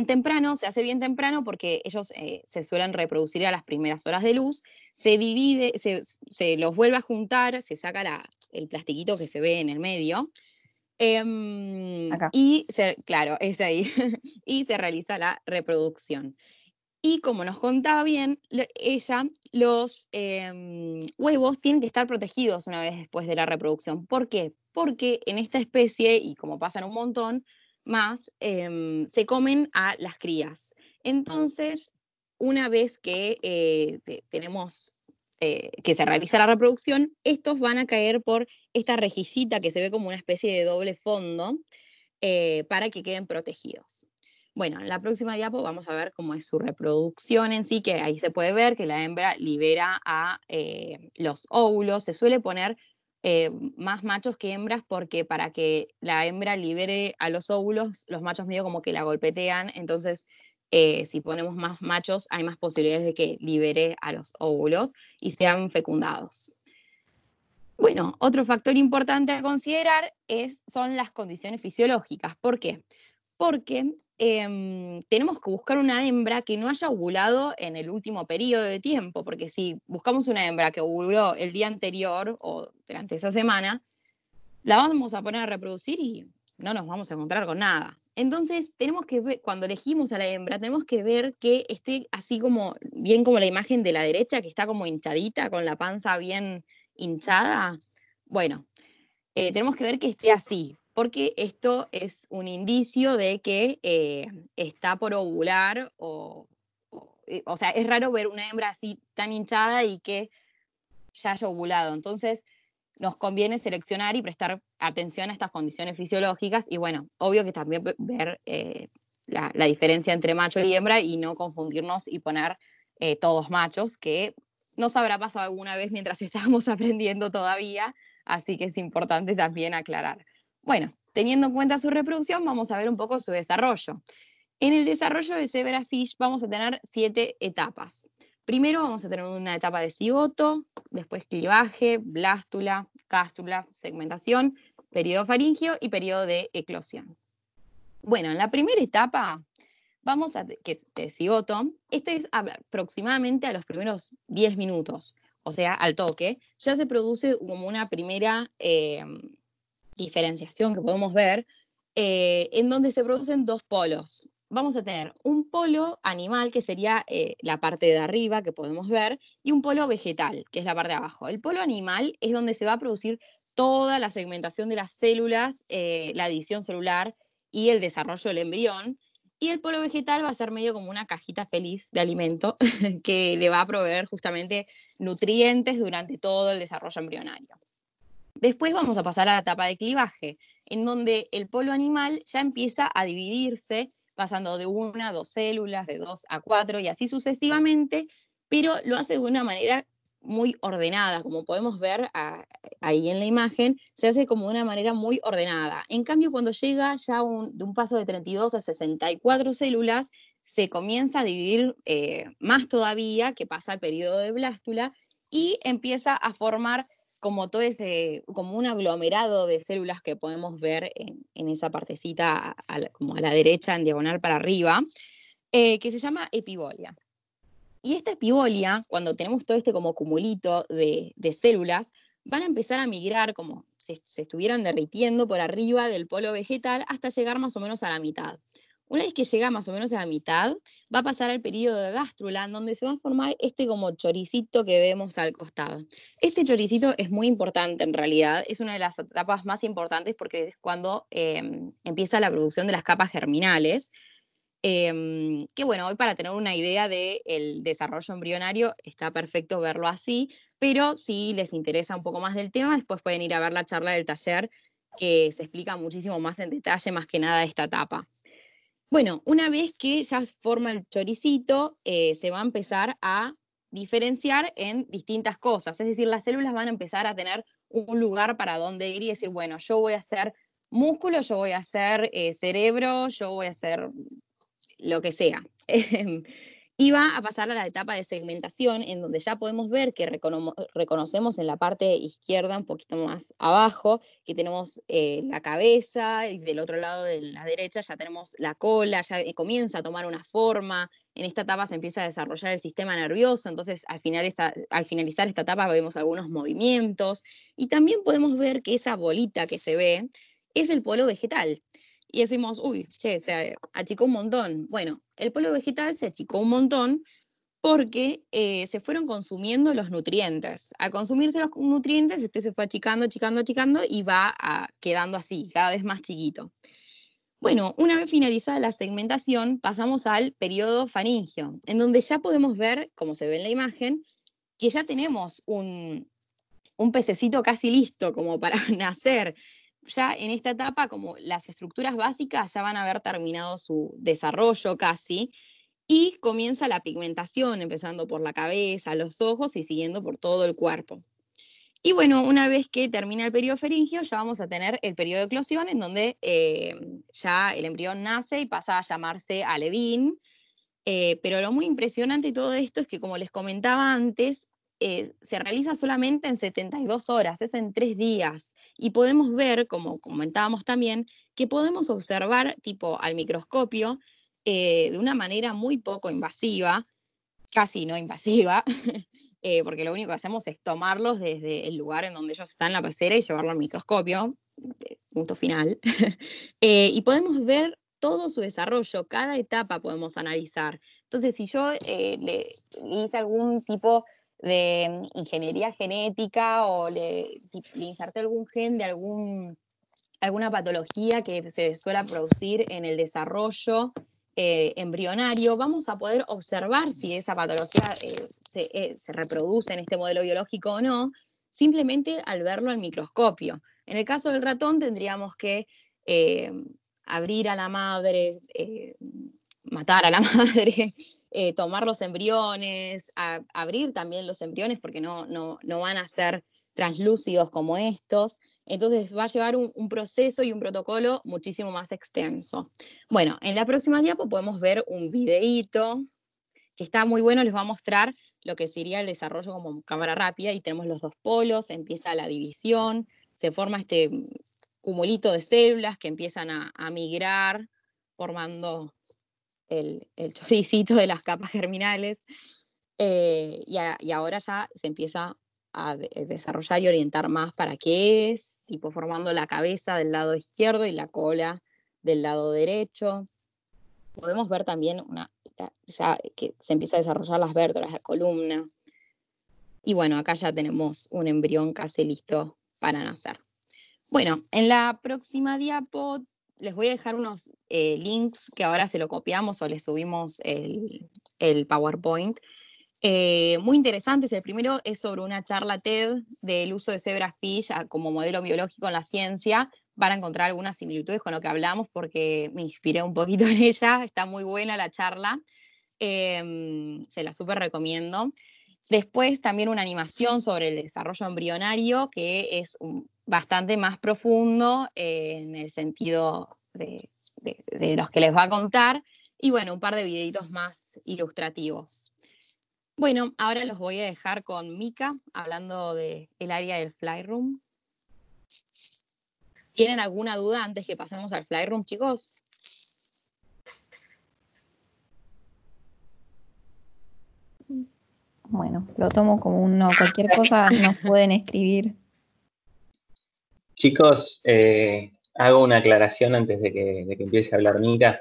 temprano, se hace bien temprano porque ellos se suelen reproducir a las primeras horas de luz, se divide, se los vuelve a juntar, se saca el plastiquito que se ve en el medio, Acá. claro, es ahí, y se realiza la reproducción. Y como nos contaba bien ella, los huevos tienen que estar protegidos una vez después de la reproducción. ¿Por qué? Porque en esta especie, y como pasan un montón más, se comen a las crías. Entonces, una vez que tenemos que se realiza la reproducción, estos van a caer por esta rejillita que se ve como una especie de doble fondo para que queden protegidos. Bueno, en la próxima diapo vamos a ver cómo es su reproducción en sí, que ahí se puede ver que la hembra libera a los óvulos. Se suele poner más machos que hembras porque para que la hembra libere a los óvulos, los machos medio como que la golpetean. Entonces, si ponemos más machos, hay más posibilidades de que libere a los óvulos y sean fecundados. Bueno, otro factor importante a considerar son las condiciones fisiológicas. ¿Por qué? Porque tenemos que buscar una hembra que no haya ovulado en el último periodo de tiempo, porque si buscamos una hembra que ovuló el día anterior o durante esa semana, la vamos a poner a reproducir y no nos vamos a encontrar con nada. Entonces, tenemos que ver, cuando elegimos a la hembra, tenemos que ver que esté así como, bien como la imagen de la derecha, que está como hinchadita, con la panza bien hinchada, bueno, tenemos que ver que esté así, porque esto es un indicio de que está por ovular o sea, es raro ver una hembra así tan hinchada y que ya haya ovulado. Entonces, nos conviene seleccionar y prestar atención a estas condiciones fisiológicas y bueno, obvio que también ver la diferencia entre macho y hembra y no confundirnos y poner todos machos, que nos habrá pasado alguna vez mientras estábamos aprendiendo todavía, así que es importante también aclarar. Bueno, teniendo en cuenta su reproducción, vamos a ver un poco su desarrollo. En el desarrollo de zebrafish vamos a tener 7 etapas. Primero vamos a tener una etapa de cigoto, después clivaje, blástula, cástula, segmentación, periodo faríngeo y periodo de eclosión. Bueno, en la primera etapa que es de cigoto, esto es aproximadamente a los primeros 10 minutos, o sea, al toque, ya se produce como una primera diferenciación que podemos ver, en donde se producen dos polos. Vamos a tener un polo animal, que sería la parte de arriba que podemos ver, y un polo vegetal, que es la parte de abajo. El polo animal es donde se va a producir toda la segmentación de las células, la división celular y el desarrollo del embrión. Y el polo vegetal va a ser medio como una cajita feliz de alimento que le va a proveer justamente nutrientes durante todo el desarrollo embrionario. Después vamos a pasar a la etapa de clivaje, en donde el polo animal ya empieza a dividirse, pasando de 1 a 2 células, de 2 a 4 y así sucesivamente, pero lo hace de una manera muy ordenada, como podemos ver ahí en la imagen, se hace como de una manera muy ordenada. En cambio, cuando llega ya de un paso de 32 a 64 células, se comienza a dividir más todavía, que pasa al periodo de blástula, y empieza a formar como todo como un aglomerado de células que podemos ver en esa partecita como a la derecha, en diagonal para arriba, que se llama epibolia. Y esta epibolia, cuando tenemos todo este como cumulito de células, van a empezar a migrar como si se estuvieran derritiendo por arriba del polo vegetal hasta llegar más o menos a la mitad. Una vez que llega más o menos a la mitad, va a pasar al periodo de gástrula, en donde se va a formar este como choricito que vemos al costado. Este choricito es muy importante en realidad, es una de las etapas más importantes porque es cuando empieza la producción de las capas germinales. Que bueno, hoy para tener una idea del desarrollo embrionario está perfecto verlo así, pero si les interesa un poco más del tema, después pueden ir a ver la charla del taller que se explica muchísimo más en detalle, más que nada esta etapa. Bueno, una vez que ya forma el choricito, se va a empezar a diferenciar en distintas cosas, es decir, las células van a empezar a tener un lugar para donde ir y decir, bueno, yo voy a hacer músculo, yo voy a hacer cerebro, yo voy a hacer lo que sea. Y va a pasar a la etapa de segmentación, en donde ya podemos ver que reconocemos en la parte izquierda, un poquito más abajo, que tenemos la cabeza, y del otro lado de la derecha ya tenemos la cola, ya comienza a tomar una forma. En esta etapa se empieza a desarrollar el sistema nervioso, entonces al finalizar esta etapa vemos algunos movimientos, y también podemos ver que esa bolita que se ve es el polo vegetal. Y decimos, uy, che, se achicó un montón. Bueno, el polo vegetal se achicó un montón porque se fueron consumiendo los nutrientes. Al consumirse los nutrientes, este se fue achicando, achicando, achicando y va quedando así, cada vez más chiquito. Bueno, una vez finalizada la segmentación, pasamos al periodo faríngeo, en donde ya podemos ver, como se ve en la imagen, que ya tenemos un pececito casi listo como para nacer. Ya en esta etapa, como las estructuras básicas ya van a haber terminado su desarrollo casi, y comienza la pigmentación, empezando por la cabeza, los ojos y siguiendo por todo el cuerpo. Y bueno, una vez que termina el periodo faríngeo, ya vamos a tener el periodo de eclosión, en donde ya el embrión nace y pasa a llamarse alevín. Pero lo muy impresionante de todo esto es que, como les comentaba antes, se realiza solamente en 72 horas, es en 3 días. Y podemos ver, como comentábamos también, que podemos observar tipo al microscopio de una manera muy poco invasiva, casi no invasiva, porque lo único que hacemos es tomarlos desde el lugar en donde ellos están en la pecera y llevarlo al microscopio, punto final. Y podemos ver todo su desarrollo, cada etapa podemos analizar. Entonces, si yo le hice algún tipo de ingeniería genética o le inserté algún gen de alguna patología que se suele producir en el desarrollo embrionario, vamos a poder observar si esa patología se reproduce en este modelo biológico o no, simplemente al verlo al microscopio. En el caso del ratón tendríamos que abrir a la madre, matar a la madre, tomar los embriones, abrir también los embriones porque no van a ser translúcidos como estos. Entonces va a llevar un proceso y un protocolo muchísimo más extenso. Bueno, en la próxima diapo podemos ver un videíto que está muy bueno, les va a mostrar lo que sería el desarrollo como cámara rápida, y tenemos los dos polos, empieza la división, se forma este cumulito de células que empiezan a migrar, formando el choricito de las capas germinales, y ahora ya se empieza a desarrollar y orientar más para qué es, tipo formando la cabeza del lado izquierdo y la cola del lado derecho. Podemos ver también ya que se empieza a desarrollar las vértebras, la columna. Y bueno, acá ya tenemos un embrión casi listo para nacer. Bueno, en la próxima diapo les voy a dejar unos links que ahora se lo copiamos o le subimos el PowerPoint. Muy interesantes. El primero es sobre una charla TED del uso de zebrafish como modelo biológico en la ciencia. Van a encontrar algunas similitudes con lo que hablamos porque me inspiré un poquito en ella. Está muy buena la charla. Se la súper recomiendo. Después también una animación sobre el desarrollo embrionario que es bastante más profundo en el sentido de los que les va a contar. Y bueno, un par de videitos más ilustrativos. Bueno, ahora los voy a dejar con Mika hablando del área del Flyroom. ¿Tienen alguna duda antes que pasemos al Flyroom, chicos? Bueno, lo tomo como un no. Cualquier cosa nos pueden escribir. Chicos, hago una aclaración antes de que empiece a hablar Mika.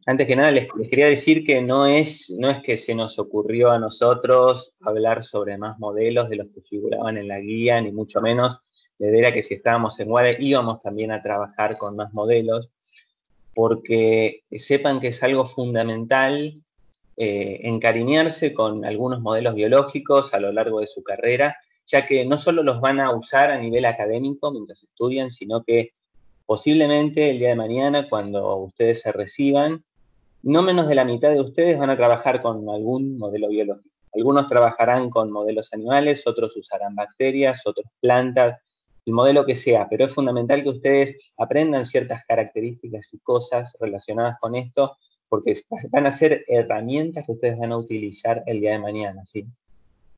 Antes que nada les quería decir que no es que se nos ocurrió a nosotros hablar sobre más modelos de los que figuraban en la guía, ni mucho menos. La idea era que si estábamos en WADE íbamos también a trabajar con más modelos, porque sepan que es algo fundamental encariñarse con algunos modelos biológicos a lo largo de su carrera, ya que no solo los van a usar a nivel académico mientras estudian, sino que posiblemente el día de mañana, cuando ustedes se reciban, no menos de la mitad de ustedes van a trabajar con algún modelo biológico. Algunos trabajarán con modelos animales, otros usarán bacterias, otros plantas, el modelo que sea, pero es fundamental que ustedes aprendan ciertas características y cosas relacionadas con esto, porque van a ser herramientas que ustedes van a utilizar el día de mañana, ¿sí?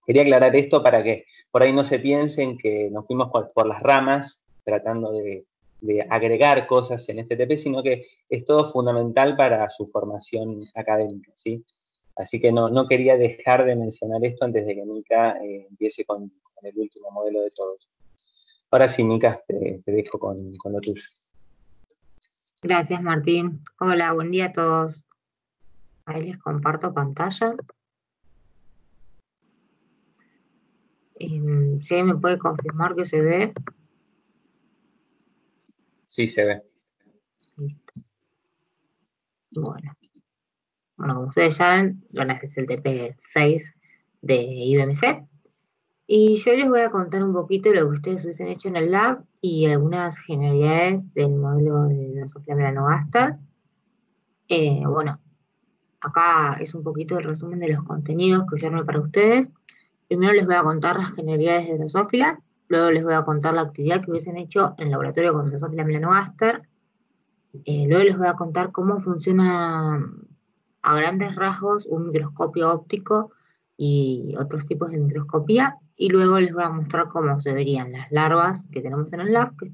Quería aclarar esto para que por ahí no se piensen que nos fuimos por las ramas tratando de agregar cosas en este TP, sino que es todo fundamental para su formación académica, ¿sí? Así que no quería dejar de mencionar esto antes de que Mika empiece con el último modelo de todos. Ahora sí, Mika, te dejo con lo tuyo. Gracias, Martín. Hola, buen día a todos. Ahí les comparto pantalla. ¿Sí me puede confirmar que se ve? Sí, se ve. Listo. Bueno, como ustedes saben, este es el TP6 de IBMC. Y yo les voy a contar un poquito de lo que ustedes hubiesen hecho en el lab y algunas generalidades del modelo de Drosophila melanogaster. Bueno, acá es un poquito el resumen de los contenidos que yo armé para ustedes. Primero les voy a contar las generalidades de Drosophila, luego les voy a contar la actividad que hubiesen hecho en el laboratorio con Drosophila melanogaster, luego les voy a contar cómo funciona a grandes rasgos un microscopio óptico y otros tipos de microscopía, y luego les voy a mostrar cómo se verían las larvas que tenemos en el lab que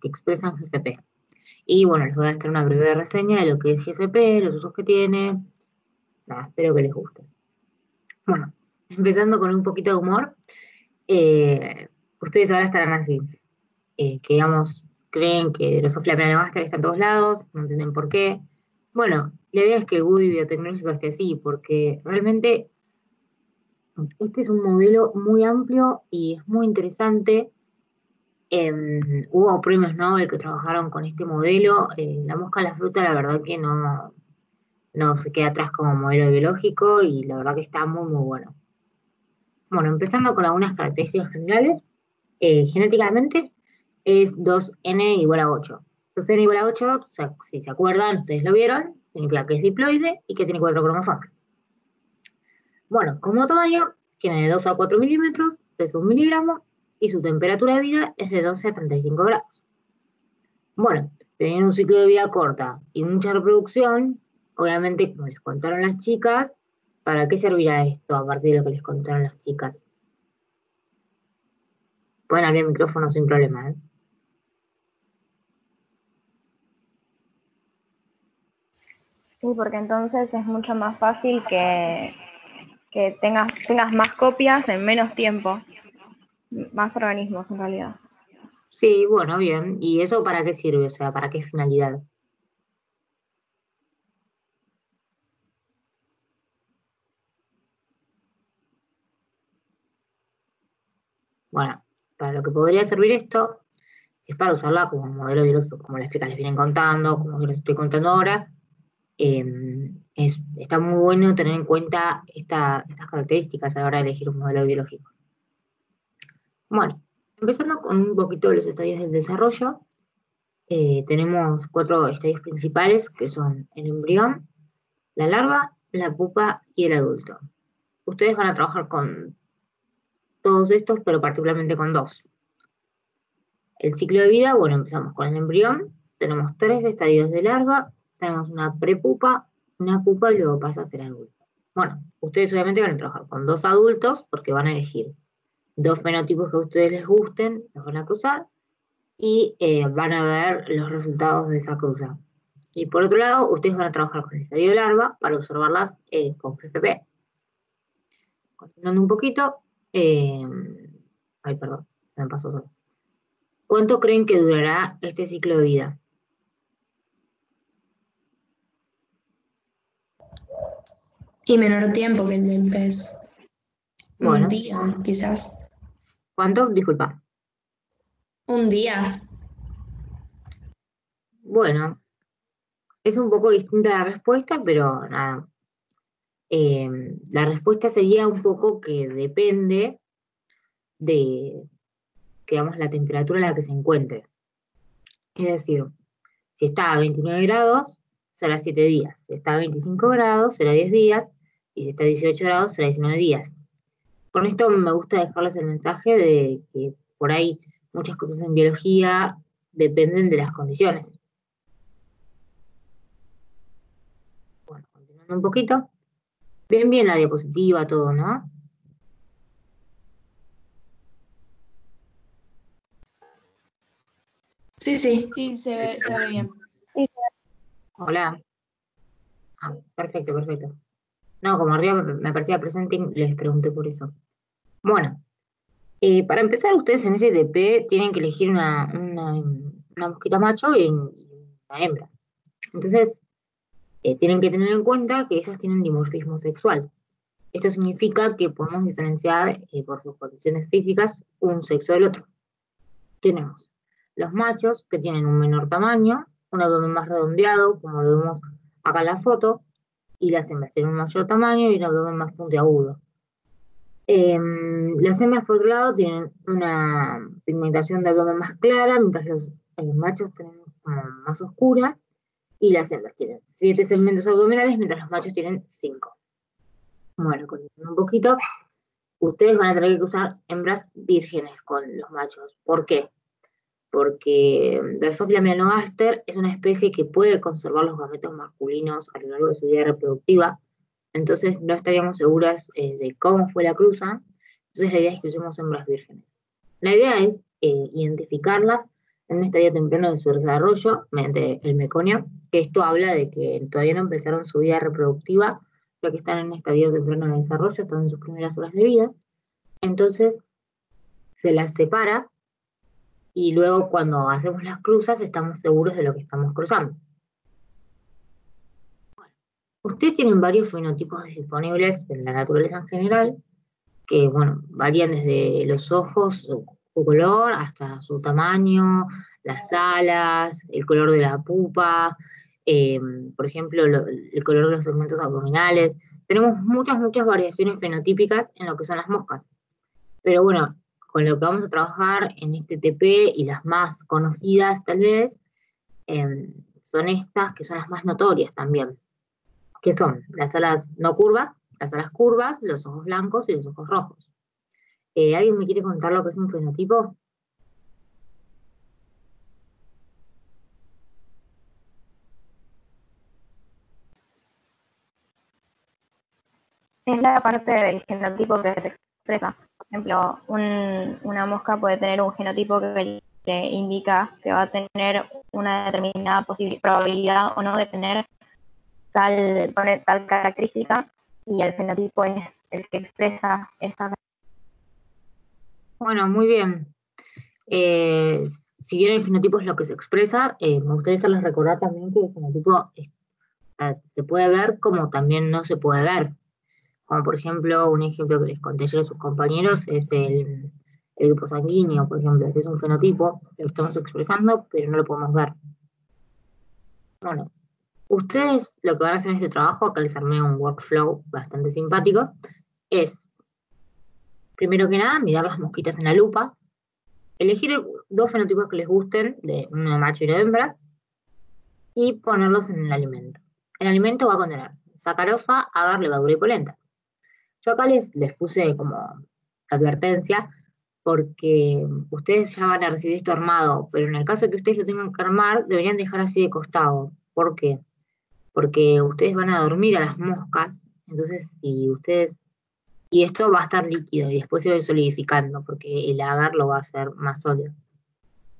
expresan GFP. Y bueno, les voy a hacer una breve reseña de lo que es GFP, los usos que tiene. Nada, espero que les guste. Bueno, empezando con un poquito de humor, ustedes ahora estarán así, que digamos, creen que Drosophila melanogaster está en todos lados, no entienden por qué. Bueno, la idea es que el Woody biotecnológico esté así, porque realmente Este es un modelo muy amplio y es muy interesante. Hubo premios Nobel que trabajaron con este modelo. La mosca a la fruta, la verdad que no se queda atrás como modelo biológico y la verdad que está muy, muy bueno. Bueno, empezando con algunas características generales. Genéticamente es 2n igual a 8. 2n igual a 8, o sea, si se acuerdan, ustedes lo vieron, significa que es diploide y que tiene 4 cromosomas. Bueno, como tamaño, tiene de 2 a 4 milímetros, pesa 1 miligramo y su temperatura de vida es de 12 a 35 grados. Bueno, teniendo un ciclo de vida corta y mucha reproducción, obviamente, como les contaron las chicas, ¿para qué servirá esto a partir de lo que les contaron las chicas? Pueden abrir el micrófono sin problema, ¿eh? Sí, porque entonces es mucho más fácil que tengas más copias en menos tiempo, más organismos en realidad. Sí, bueno, bien. ¿Y eso para qué sirve? O sea, ¿para qué finalidad? Bueno, para lo que podría servir esto es para usarla como modelo biológico, como las chicas les vienen contando, como yo les estoy contando ahora. Está muy bueno tener en cuenta estas características a la hora de elegir un modelo biológico. Bueno, empezando con un poquito de los estadios del desarrollo, tenemos 4 estadios principales que son el embrión, la larva, la pupa y el adulto. Ustedes van a trabajar con todos estos, pero particularmente con 2. El ciclo de vida, bueno, empezamos con el embrión, tenemos 3 estadios de larva, tenemos una prepupa, una pupa y luego pasa a ser adulto. Bueno, ustedes obviamente van a trabajar con 2 adultos porque van a elegir 2 fenotipos que a ustedes les gusten, los van a cruzar y van a ver los resultados de esa cruza. Y por otro lado, ustedes van a trabajar con el estadio de larva para observarlas con FFP. Continuando un poquito, ay, perdón, se me pasó solo. ¿Cuánto creen que durará este ciclo de vida? Y menor tiempo que el del pez. Bueno, Un día, quizás. ¿cuánto? Disculpa. Un día. Bueno, es un poco distinta la respuesta, pero nada. La respuesta sería un poco que depende de, digamos, la temperatura a la que se encuentre. Es decir, si está a 29 grados, será 7 días. Si está a 25 grados, será 10 días. Y si está a 18 grados, será 19 días. Con esto me gusta dejarles el mensaje de que por ahí muchas cosas en biología dependen de las condiciones. Bueno, continuando un poquito. Ven bien la diapositiva, todo, ¿no? Sí, sí. Sí, se ve bien. Hola. Ah, perfecto, perfecto. No, como arriba me aparecía presenting, les pregunté por eso. Bueno, para empezar, ustedes en STP tienen que elegir una mosquita macho y una hembra. Entonces, tienen que tener en cuenta que ellas tienen dimorfismo sexual. Esto significa que podemos diferenciar por sus condiciones físicas un sexo del otro. Tenemos los machos que tienen un menor tamaño, un abdomen más redondeado, como lo vemos acá en la foto, y las hembras tienen un mayor tamaño y un abdomen más puntiagudo. Las hembras, por otro lado, tienen una pigmentación de abdomen más clara, mientras los machos tienen como más oscura, y las hembras tienen 7 segmentos abdominales, mientras los machos tienen 5. Bueno, continuando un poquito, ustedes van a tener que cruzar hembras vírgenes con los machos. ¿Por qué? Porque Drosophila melanogaster es una especie que puede conservar los gametos masculinos a lo largo de su vida reproductiva, entonces no estaríamos seguras de cómo fue la cruza, entonces la idea es que usemos hembras vírgenes. La idea es identificarlas en un estadio temprano de su desarrollo mediante el meconio, que esto habla de que todavía no empezaron su vida reproductiva, ya que están en un estadio temprano de desarrollo, están en sus primeras horas de vida, entonces se las separa y luego cuando hacemos las cruzas estamos seguros de lo que estamos cruzando. Bueno, ustedes tienen varios fenotipos disponibles en la naturaleza en general, que, bueno, varían desde los ojos, su color, hasta su tamaño, las alas, el color de la pupa, eh, por ejemplo, el color de los segmentos abdominales. Tenemos muchas variaciones fenotípicas en lo que son las moscas. Pero bueno, con lo que vamos a trabajar en este TP y las más conocidas tal vez, son estas que son las más notorias también, que son las alas no curvas, las alas curvas, los ojos blancos y los ojos rojos. ¿Alguien me quiere contar lo que es un fenotipo? Es la parte del genotipo que se expresa. Por ejemplo, una mosca puede tener un genotipo que le indica que va a tener una determinada probabilidad o no de tener tal característica, y el fenotipo es el que expresa esa. Bueno, muy bien. Si bien el fenotipo es lo que se expresa, me gustaría hacerles recordar también que el fenotipo se puede ver como también no se puede ver. Como por ejemplo, un ejemplo que les conté ayer a sus compañeros es el grupo sanguíneo, por ejemplo, que es un fenotipo, lo estamos expresando, pero no lo podemos ver. Bueno, ustedes lo que van a hacer en este trabajo, acá les armé un workflow bastante simpático, es, primero que nada, mirar las mosquitas en la lupa, elegir dos fenotipos que les gusten, de uno de macho y uno de hembra, y ponerlos en el alimento. El alimento va a contener sacarosa, agar, levadura y polenta. Yo acá les puse como advertencia, porque ustedes ya van a recibir esto armado, pero en el caso que ustedes lo tengan que armar, deberían dejar así de costado. ¿Por qué? Porque ustedes van a dormir a las moscas, entonces si ustedes... Y esto va a estar líquido y después se va a ir solidificando, porque el agar lo va a hacer más sólido.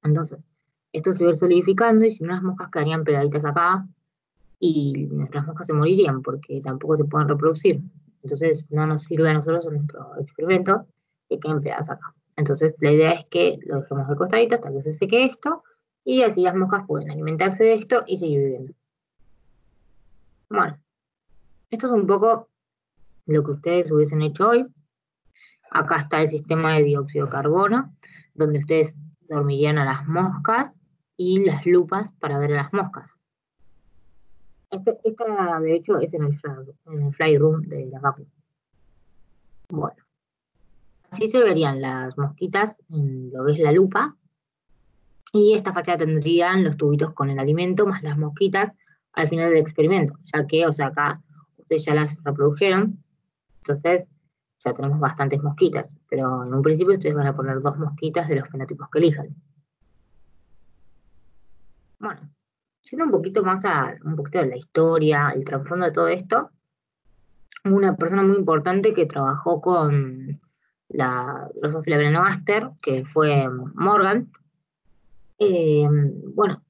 Entonces, esto se va a ir solidificando y si no las moscas quedarían pegaditas acá y nuestras moscas se morirían porque tampoco se pueden reproducir. Entonces no nos sirve a nosotros en nuestro experimento que queden pegadas acá. Entonces la idea es que lo dejemos de costadito hasta que se seque esto y así las moscas pueden alimentarse de esto y seguir viviendo. Bueno, esto es un poco lo que ustedes hubiesen hecho hoy. Acá está el sistema de dióxido de carbono, donde ustedes dormirían a las moscas y las lupas para ver a las moscas. Esta, de hecho, es en el fly room de la facu. Bueno, así se verían las mosquitas en lo que es la lupa, y esta fachada tendrían los tubitos con el alimento más las mosquitas al final del experimento, ya que, o sea, acá ustedes ya las reprodujeron, entonces ya tenemos bastantes mosquitas, pero en un principio ustedes van a poner 2 mosquitas de los fenotipos que elijan. Bueno, siendo un poquito más un poquito de la historia, el trasfondo de todo esto, una persona muy importante que trabajó con la Drosophila melanogaster, que fue Morgan. Bueno,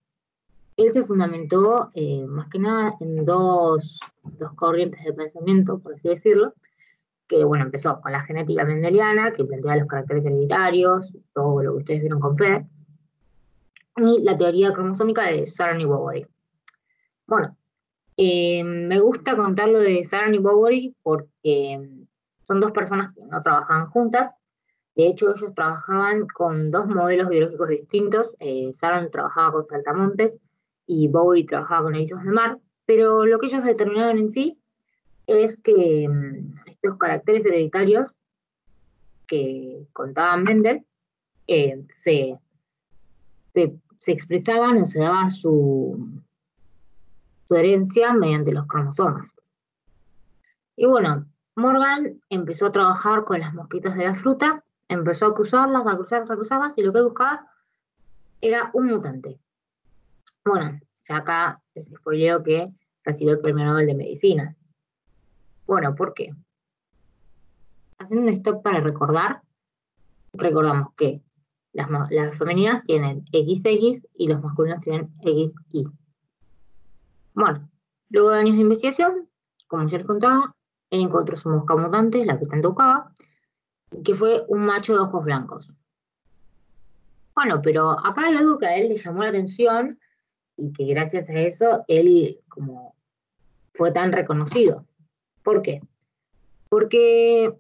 él se fundamentó más que nada en dos corrientes de pensamiento, por así decirlo, que bueno, empezó con la genética mendeliana, que plantea los caracteres hereditarios, todo lo que ustedes vieron con Fede, y la teoría cromosómica de Saran y Bovary. Bueno, me gusta contar lo de Saran y Bovary porque son dos personas que no trabajaban juntas. De hecho, ellos trabajaban con 2 modelos biológicos distintos. Saran trabajaba con saltamontes y Bovary trabajaba con erizos de mar. Pero lo que ellos determinaron en sí es que estos caracteres hereditarios que contaba Mendel se expresaban o se daba su herencia mediante los cromosomas. Y bueno, Morgan empezó a trabajar con las mosquitas de la fruta, empezó a cruzarlas, y lo que él buscaba era un mutante. Bueno, ya acá les spoileo que recibió el premio Nobel de Medicina. Bueno, ¿por qué? Haciendo un stop para recordamos que las femeninas tienen XX y los masculinos tienen XY. Bueno, luego de años de investigación, como ya les contaba, él encontró su mosca mutante, la que tanto buscaba, que fue un macho de ojos blancos. Bueno, pero acá hay algo que a él le llamó la atención y que gracias a eso él como fue tan reconocido. ¿Por qué? Porque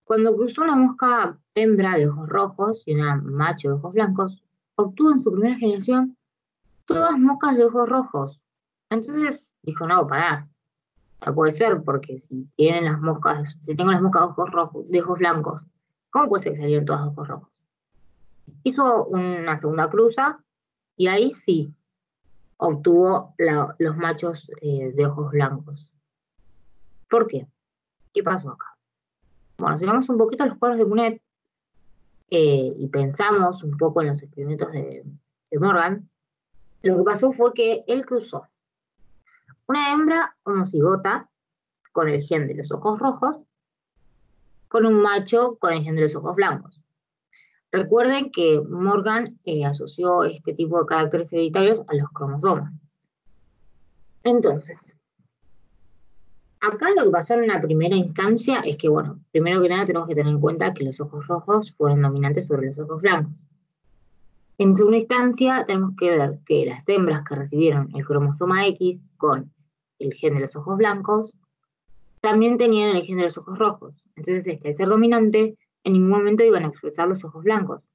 Cuando cruzó una mosca hembra de ojos rojos y una macho de ojos blancos, obtuvo en su primera generación todas moscas de ojos rojos. Entonces dijo, no, pará, no puede ser, porque si tienen las moscas, si tengo las moscas de ojos rojos, de ojos blancos, ¿cómo puede ser que salieron todas de ojos rojos? Hizo una segunda cruza y ahí sí obtuvo los machos de ojos blancos. ¿Por qué? ¿Qué pasó acá? Bueno, si vamos un poquito a los cuadros de Punnett y pensamos un poco en los experimentos de Morgan, lo que pasó fue que él cruzó una hembra homocigota con el gen de los ojos rojos con un macho con el gen de los ojos blancos. Recuerden que Morgan asoció este tipo de caracteres hereditarios a los cromosomas. Entonces, acá lo que pasó en una primera instancia es que, bueno, primero que nada tenemos que tener en cuenta que los ojos rojos fueron dominantes sobre los ojos blancos. En segunda instancia, tenemos que ver que las hembras que recibieron el cromosoma X con el gen de los ojos blancos también tenían el gen de los ojos rojos. Entonces, al ser dominante, en ningún momento iban a expresar los ojos blancos.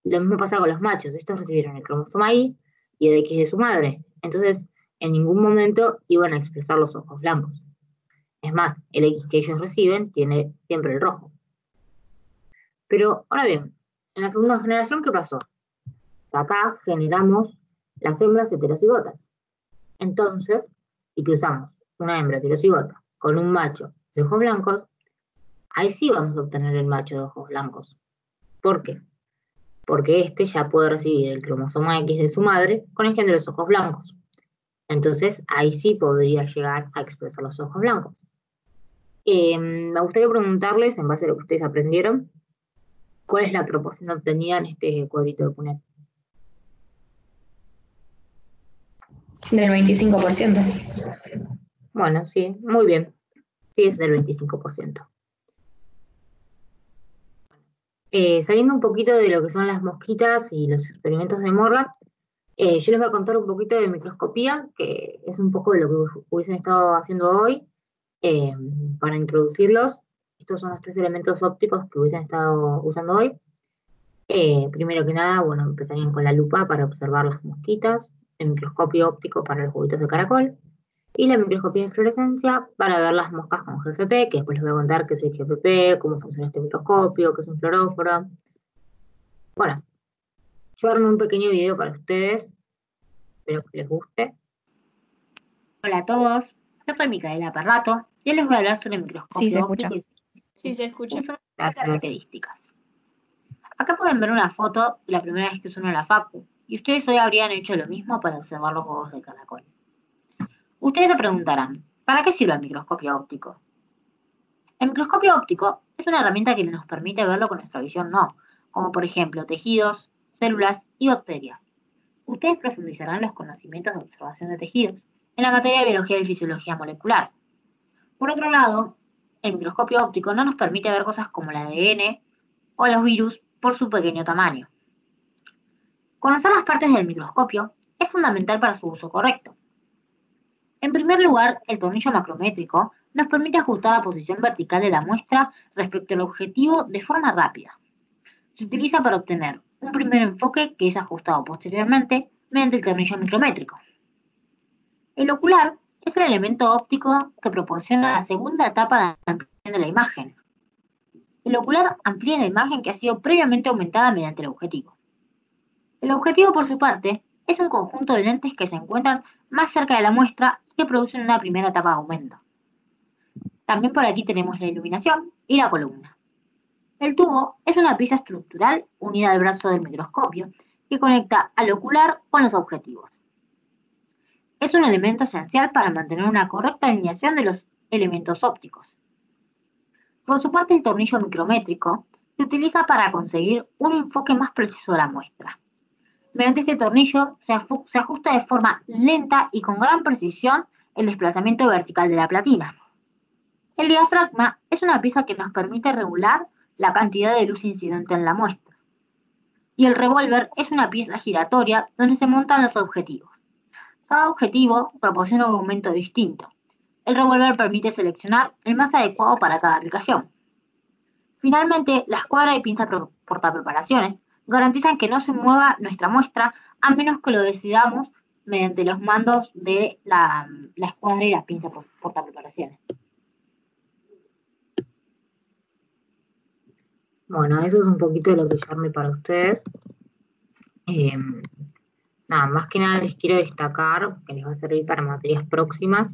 Lo mismo pasa con los machos. Estos recibieron el cromosoma Y y el X de su madre. Entonces, en ningún momento iban a expresar los ojos blancos. Es más, el X que ellos reciben tiene siempre el rojo. Pero, ahora bien, en la segunda generación, ¿qué pasó? Acá generamos las hembras heterocigotas. Entonces, si cruzamos una hembra heterocigota con un macho de ojos blancos, ahí sí vamos a obtener el macho de ojos blancos. ¿Por qué? Porque este ya puede recibir el cromosoma X de su madre con el gen de los ojos blancos. Entonces, ahí sí podría llegar a expresar los ojos blancos. Me gustaría preguntarles, en base a lo que ustedes aprendieron, ¿cuál es la proporción obtenida en este cuadrito de Punnett? Del 25%. Bueno, sí, muy bien. Sí, es del 25%. Saliendo un poquito de lo que son las mosquitas y los experimentos de Morgan, yo les voy a contar un poquito de microscopía, que es un poco de lo que hubiesen estado haciendo hoy, para introducirlos. Estos son los 3 elementos ópticos que hubiesen estado usando hoy. Primero que nada, bueno, empezarían con la lupa para observar las mosquitas, el microscopio óptico para los huevitos de caracol, y la microscopía de fluorescencia para ver las moscas con GFP, que después les voy a contar qué es el GFP, cómo funciona este microscopio, qué es un fluoróforo. Bueno, yo armé un pequeño video para ustedes, espero que les guste. Hola a todos, yo soy Micaela Perrato, y hoy les voy a hablar sobre el microscopio Sí, se escucha. óptico Sí, se escucha. y sus características. Acá pueden ver una foto de la primera vez que usaron la facu, y ustedes hoy habrían hecho lo mismo para observar los huevos de caracol. Ustedes se preguntarán, ¿para qué sirve el microscopio óptico? El microscopio óptico es una herramienta que nos permite verlo con nuestra visión no, como por ejemplo tejidos, células y bacterias. Ustedes profundizarán los conocimientos de observación de tejidos en la materia de biología y fisiología molecular. Por otro lado, el microscopio óptico no nos permite ver cosas como el ADN o los virus por su pequeño tamaño. Conocer las partes del microscopio es fundamental para su uso correcto. En primer lugar, el tornillo macrométrico nos permite ajustar la posición vertical de la muestra respecto al objetivo de forma rápida. Se utiliza para obtener un primer enfoque que es ajustado posteriormente mediante el tornillo micrométrico. El ocular es el elemento óptico que proporciona la segunda etapa de ampliación de la imagen. El ocular amplía la imagen que ha sido previamente aumentada mediante el objetivo. El objetivo, por su parte, es un conjunto de lentes que se encuentran más cerca de la muestra y que producen una primera etapa de aumento. También por aquí tenemos la iluminación y la columna. El tubo es una pieza estructural unida al brazo del microscopio que conecta al ocular con los objetivos. Es un elemento esencial para mantener una correcta alineación de los elementos ópticos. Por su parte, el tornillo micrométrico se utiliza para conseguir un enfoque más preciso de la muestra. Mediante este tornillo se ajusta de forma lenta y con gran precisión el desplazamiento vertical de la platina. El diafragma es una pieza que nos permite regular la cantidad de luz incidente en la muestra. Y el revólver es una pieza giratoria donde se montan los objetivos. Cada objetivo proporciona un aumento distinto. El revólver permite seleccionar el más adecuado para cada aplicación. Finalmente, la escuadra de pinza portapreparaciones garantizan que no se mueva nuestra muestra a menos que lo decidamos mediante los mandos de la escuadra y la pinza portapreparaciones. Bueno, eso es un poquito de lo que yo armé para ustedes. Nada, más que nada les quiero destacar, que les va a servir para materias próximas,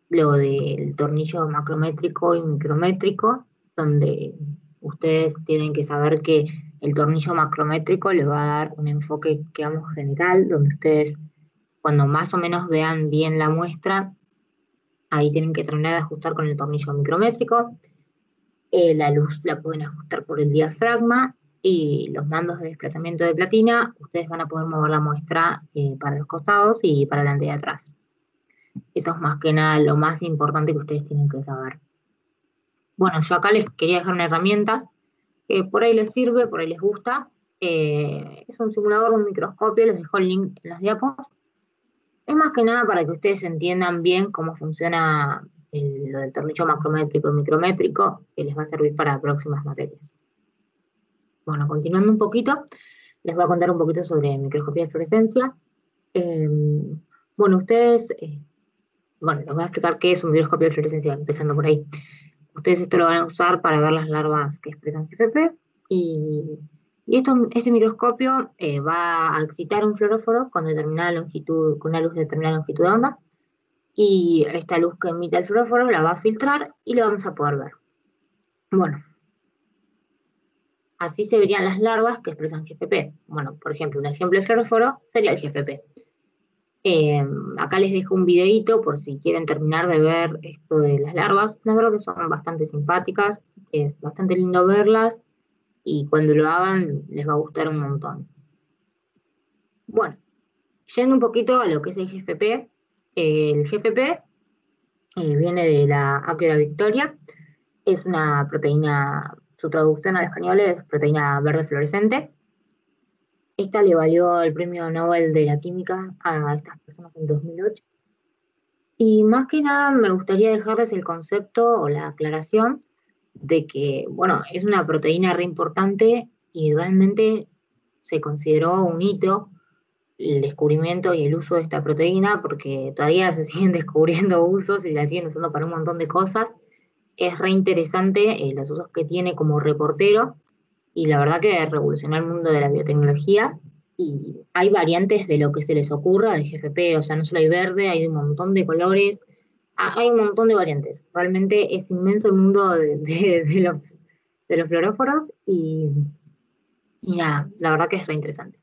lo del tornillo macrométrico y micrométrico, donde ustedes tienen que saber que el tornillo macrométrico les va a dar un enfoque, digamos, general, donde ustedes, cuando más o menos vean bien la muestra, ahí tienen que terminar de ajustar con el tornillo micrométrico. La luz la pueden ajustar por el diafragma y los mandos de desplazamiento de platina, ustedes van a poder mover la muestra para los costados y para adelante y atrás. Eso es más que nada lo más importante que ustedes tienen que saber. Bueno, yo acá les quería dejar una herramienta que por ahí les sirve, por ahí les gusta. Es un simulador de un microscopio, les dejo el link en las diapos. Es más que nada para que ustedes entiendan bien cómo funciona lo del tornillo macrométrico y micrométrico, que les va a servir para próximas materias. Bueno, continuando un poquito, les voy a contar un poquito sobre microscopía de fluorescencia. Bueno, ustedes, bueno, les voy a explicar qué es un microscopio de fluorescencia, empezando por ahí. Ustedes esto lo van a usar para ver las larvas que expresan GFP, y este microscopio va a excitar un fluoróforo con determinada longitud, con una luz de determinada longitud de onda, y esta luz que emite el fluoróforo la va a filtrar y lo vamos a poder ver. Bueno, así se verían las larvas que expresan GFP. Bueno, por ejemplo, un ejemplo de fluoróforo sería el GFP. Acá les dejo un videito por si quieren terminar de ver esto de las larvas. La verdad que son bastante simpáticas, es bastante lindo verlas y cuando lo hagan les va a gustar un montón. Bueno, yendo un poquito a lo que es el GFP viene de la Acura Victoria, es una proteína, su traducción al español es proteína verde fluorescente. Esta le valió el premio Nobel de la Química a estas personas en 2008. Y más que nada me gustaría dejarles el concepto o la aclaración de que, bueno, es una proteína re importante y realmente se consideró un hito el descubrimiento y el uso de esta proteína porque todavía se siguen descubriendo usos y la siguen usando para un montón de cosas. Es re interesante los usos que tiene como reportero y la verdad que revolucionó el mundo de la biotecnología y hay variantes de lo que se les ocurra de GFP, o sea, no solo hay verde, hay un montón de colores, hay un montón de variantes. Realmente es inmenso el mundo de los fluoróforos y nada, la verdad que es re interesante.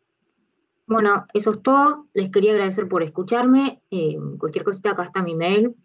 Bueno, eso es todo. Les quería agradecer por escucharme. Cualquier cosita acá está mi mail.